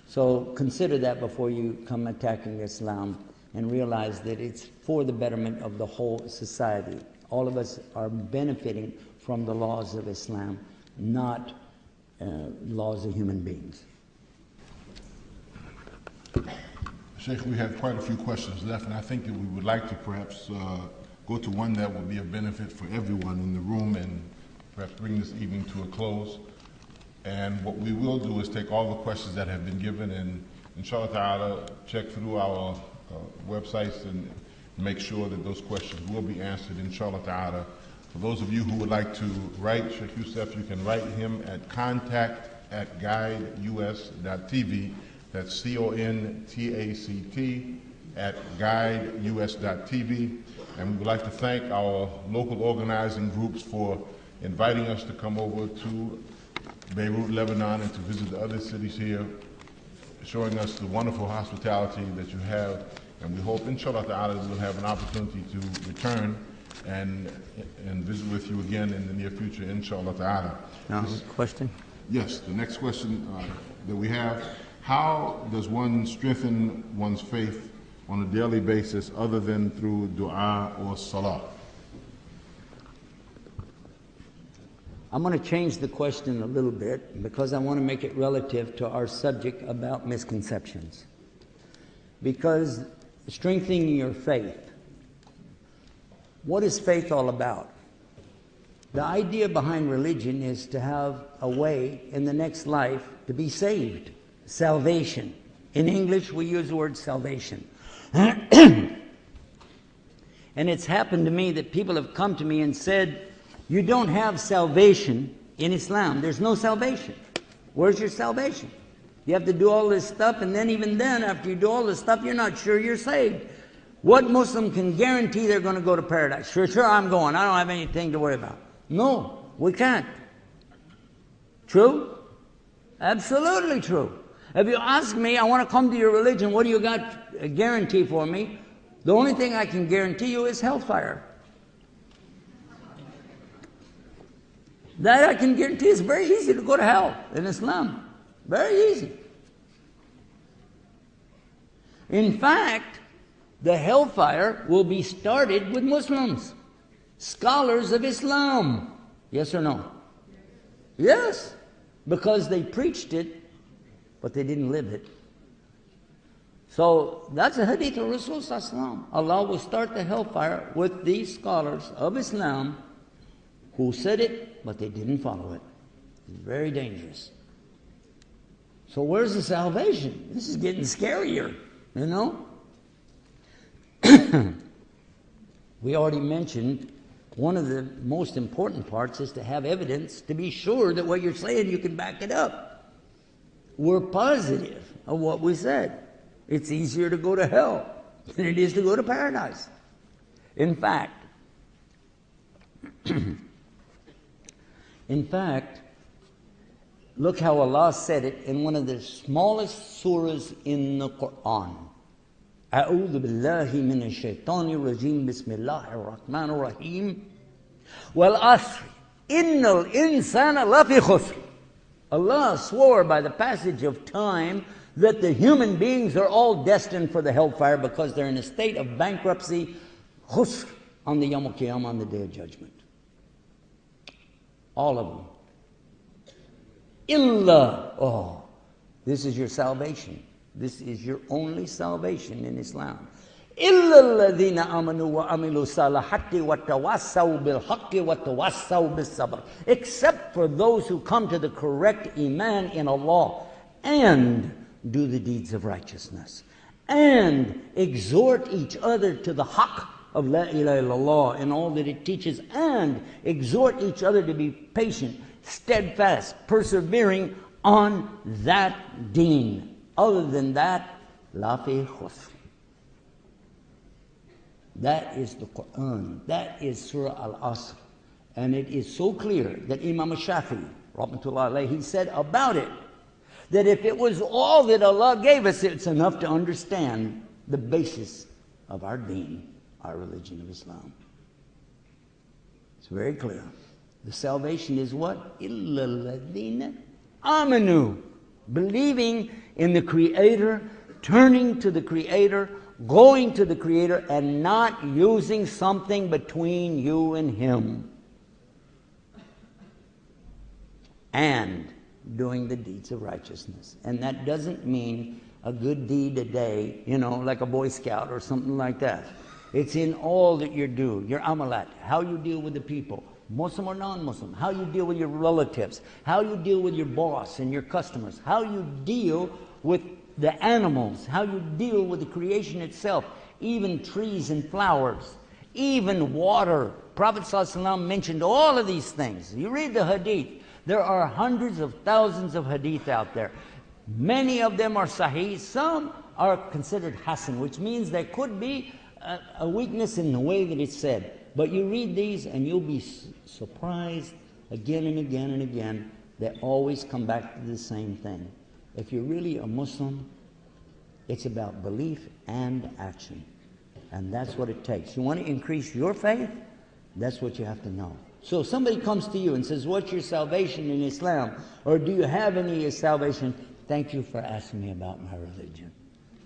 So consider that before you come attacking Islam, and realize that it's for the betterment of the whole society. All of us are benefiting from the laws of Islam, not laws of human beings. Sheikh, we have quite a few questions left, and I think that we would like to perhaps go to one that will be of benefit for everyone in the room and perhaps bring this evening to a close. And what we will do is take all the questions that have been given and, inshallah ta'ala, check through our websites and make sure that those questions will be answered, inshallah ta'ala. For those of you who would like to write Sheikh Yusuf, you can write him at contact@guideus.tv. That's contact@guideus.tv. And we would like to thank our local organizing groups for inviting us to come over to Beirut, Lebanon, and to visit the other cities here, showing us the wonderful hospitality that you have. And we hope, inshallah ta'ala, that we'll have an opportunity to return and visit with you again in the near future, inshallah ta'ala. Now, question? Yes, the next question that we have: how does one strengthen one's faith on a daily basis other than through dua or salah? I'm going to change the question a little bit because I want to make it relative to our subject about misconceptions. Because strengthening your faith, what is faith all about? The idea behind religion is to have a way in the next life to be saved. Salvation. In English, we use the word salvation. And it's happened to me that people have come to me and said, you don't have salvation in Islam. There's no salvation. Where's your salvation? You have to do all this stuff, and then even then, after you do all this stuff, you're not sure you're saved. What Muslim can guarantee they're going to go to paradise? Sure, I'm going. I don't have anything to worry about. No, we can't. True? Absolutely true. If you ask me, I want to come to your religion, what do you got a guarantee for me? The only thing I can guarantee you is hellfire. That I can guarantee. It's very easy to go to hell in Islam. Very easy. In fact, the hellfire will be started with Muslims, scholars of Islam. Yes or no? Yes, because they preached it, but they didn't live it. So that's a hadith of Rasul Sallallahu Alaihi Wasallam. Allah will start the hellfire with these scholars of Islam who said it, but they didn't follow it. It's very dangerous. So where's the salvation? This is getting scarier, you know? We already mentioned one of the most important parts is to have evidence to be sure that what you're saying, you can back it up. We're positive of what we said. It's easier to go to hell than it is to go to paradise. In fact, look how Allah said it in one of the smallest surahs in the Quran. أعوذ بالله من الشيطان الرجيم بسم الله الرحمن الرحيم والعصر إن الإنسان لفي خسر. Allah swore by the passage of time that the human beings are all destined for the hellfire because they're in a state of bankruptcy, khusr, on the Yawm al-Qiyamah, on the Day of Judgment. All of them. Illa, this is your salvation. This is your only salvation in Islam. إِلَّا الَّذِينَ آمَنُوا وَعَمِلُوا الصَّالِحَاتِ وَتَوَصَّوْا بِالْحَقِّ وَتَوَصَّوْا بِالصَّبْرِ. Except for those who come to the correct iman in Allah and do the deeds of righteousness and exhort each other to the haqq of La ilaha illallah and all that it teaches, and exhort each other to be patient, steadfast, persevering on that deen. Other than that, la fi khusr. That is the Quran. That is Surah Al-Asr. And it is so clear that Imam Shafi'i, rahmatullah alayhi, he said about it, that if it was all that Allah gave us, it's enough to understand the basis of our deen, our religion of Islam. It's very clear. The salvation is what? إِلَّا الَّذِينَ آمَنُوا. Believing in the Creator, turning to the Creator, going to the Creator, and not using something between you and Him. And doing the deeds of righteousness. And that doesn't mean a good deed a day, like a Boy Scout or something like that. It's in all that you do, your amalat, how you deal with the people, Muslim or non-Muslim, how you deal with your relatives, how you deal with your boss and your customers, how you deal with the animals, how you deal with the creation itself, even trees and flowers, even water. Prophet ﷺ mentioned all of these things. You read the hadith. There are hundreds of thousands of hadith out there. Many of them are sahih. Some are considered hasan, which means there could be a weakness in the way that it's said. But you read these and you'll be surprised again and again and again. They always come back to the same thing. If you're really a Muslim, it's about belief and action. And that's what it takes. You want to increase your faith? That's what you have to know. So if somebody comes to you and says, what's your salvation in Islam? Or do you have any salvation? Thank you for asking me about my religion.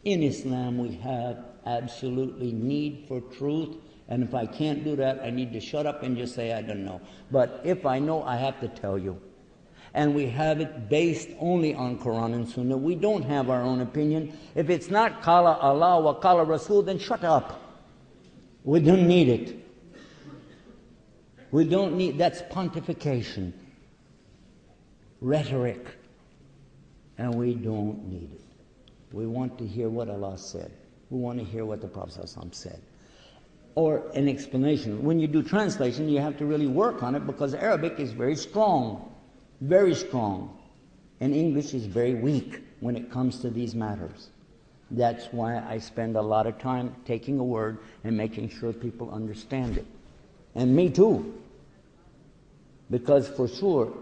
In Islam, we have absolutely need for truth. And if I can't do that, I need to shut up and just say I don't know. But if I know, I have to tell you. And we have it based only on Quran and Sunnah. We don't have our own opinion. If it's not Qala Allah wa Qala Rasul, then shut up. We don't need it. We don't need, that's pontification, rhetoric, and we don't need it. We want to hear what Allah said. We want to hear what the Prophet ﷺ said. Or an explanation. When you do translation, you have to really work on it because Arabic is very strong, and English is very weak when it comes to these matters. That's why I spend a lot of time taking a word and making sure people understand it. And me too. Because for sure,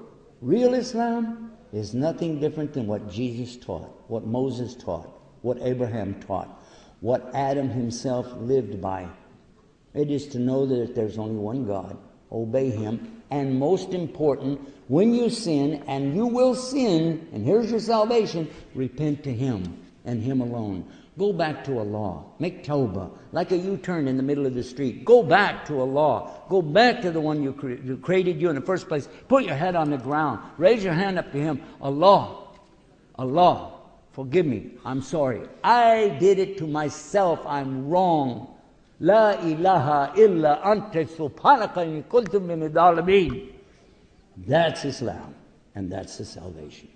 real Islam is nothing different than what Jesus taught, what Moses taught, what Abraham taught, what Adam himself lived by. It is to know that there's only one God, obey Him, and most important, when you sin, and you will sin, and here's your salvation, repent to Him and Him alone. Go back to Allah. Make tawbah. Like a U-turn in the middle of the street. Go back to Allah. Go back to the one who created you in the first place. Put your head on the ground. Raise your hand up to Him. Allah, Allah, forgive me. I'm sorry. I did it to myself. I'm wrong. La ilaha illa anta subhanaka inni kuntu minadh dhalimin. That's Islam. And that's the salvation.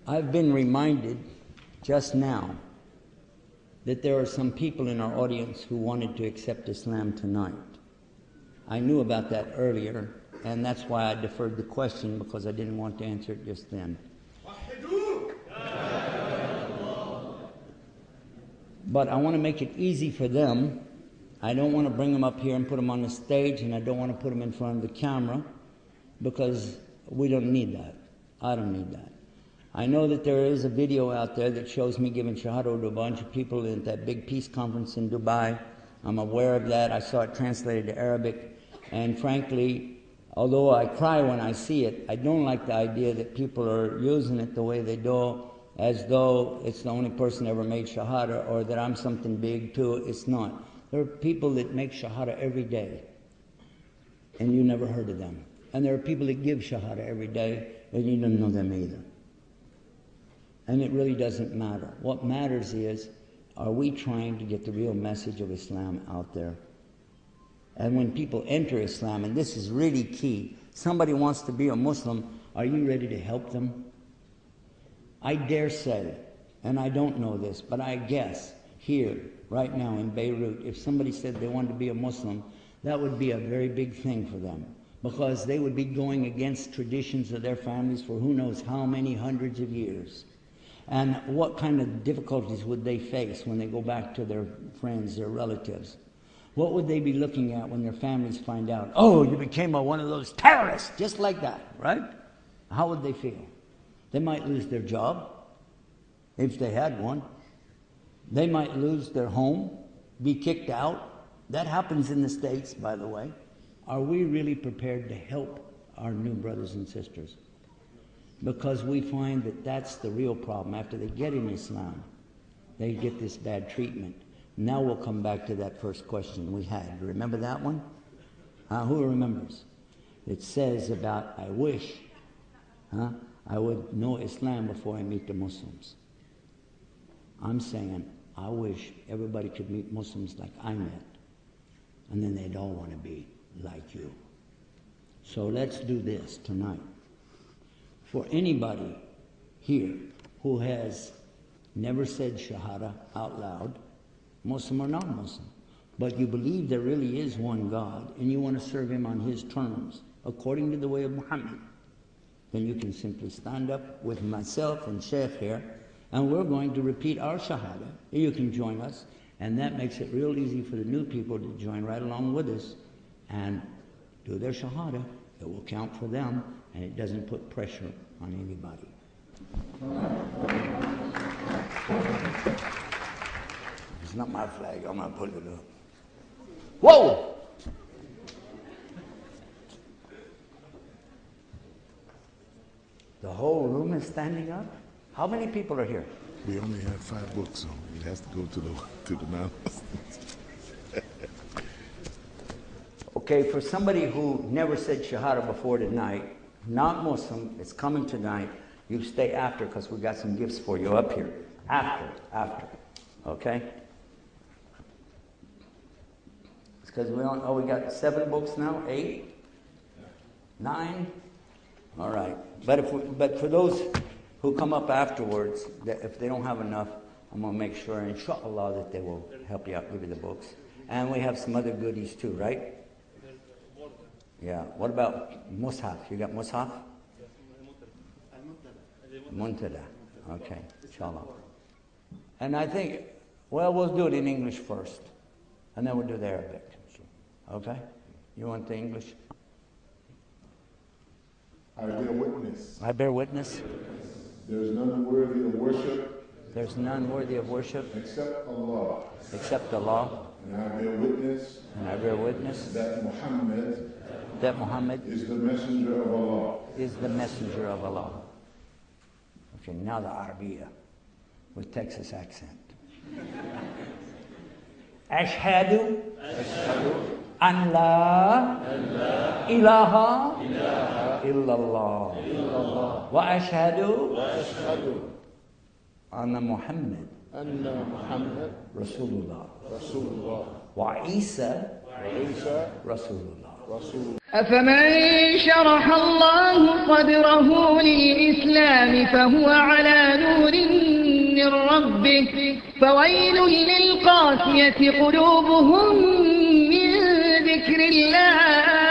I've been reminded just now that there are some people in our audience who wanted to accept Islam tonight. I knew about that earlier, and that's why I deferred the question, because I didn't want to answer it just then. But I want to make it easy for them. I don't want to bring them up here and put them on the stage, and I don't want to put them in front of the camera, because we don't need that. I don't need that. I know that there is a video out there that shows me giving shahada to a bunch of people at that big peace conference in Dubai. I'm aware of that. I saw it translated to Arabic. And frankly, although I cry when I see it, I don't like the idea that people are using it the way they do, as though it's the only person ever made shahada, or that I'm something big too. It's not. There are people that make shahada every day, and you never heard of them. And there are people that give shahada every day, and you don't know them either. And it really doesn't matter. What matters is, are we trying to get the real message of Islam out there? And when people enter Islam, and this is really key, somebody wants to be a Muslim, are you ready to help them? I dare say, and I don't know this, but I guess here, right now in Beirut, if somebody said they wanted to be a Muslim, that would be a very big thing for them, because they would be going against traditions of their families for who knows how many hundreds of years. And what kind of difficulties would they face when they go back to their friends, their relatives? What would they be looking at when their families find out, oh, you became one of those terrorists, just like that, right? How would they feel? They might lose their job, if they had one. They might lose their home, be kicked out. That happens in the States, by the way. Are we really prepared to help our new brothers and sisters? Because we find that that's the real problem. After they get in Islam, they get this bad treatment. Now we'll come back to that first question we had. Remember that one? Who remembers? It says about, I wish I would know Islam before I meet the Muslims. I'm saying, I wish everybody could meet Muslims like I met. And then they'd all want to be like you. So let's do this tonight. For anybody here who has never said Shahada out loud, Muslim or non-Muslim, but you believe there really is one God and you want to serve Him on His terms, according to the way of Muhammad, then you can simply stand up with myself and Sheikh here, and we're going to repeat our Shahada. You can join us, and that makes it real easy for the new people to join right along with us and do their Shahada. It will count for them, and it doesn't put pressure on anybody. It's not my flag. I'm going to put it up. Whoa! The whole room is standing up? How many people are here? We only have 5 books, so it has to go to the non-Muslims. Okay, for somebody who never said Shahada before tonight, not Muslim, is coming tonight, you stay after because we got some gifts for you up here. After. Okay? It's because we got 7 books now? 8? 9? All right. But for those who come up afterwards, if they don't have enough, I'm going to make sure, inshallah, that they will help you out, give you the books. And we have some other goodies too, right? Yeah. What about Mus'haf? You got Mus'haf? Muntada. Okay. Inshallah. And I think, well, we'll do it in English first. And then we'll do the Arabic. Okay? You want the English? I bear witness. I bear witness. There is none worthy of worship. There's none worthy of worship. Except Allah. Except Allah. And I bear witness. And I bear witness. That Muhammad. That Muhammad. Is the messenger of Allah. Is the messenger of Allah. Okay, now the Arabiya with Texas accent. Ashhadu an la ilaha illallah wa ashhadu anna Muhammad Rasulullah wa Isa Rasulullah. أفمن شرح الله صدره للإسلام فهو على نور من ربه فويل للقاسية قلوبهم من ذكر الله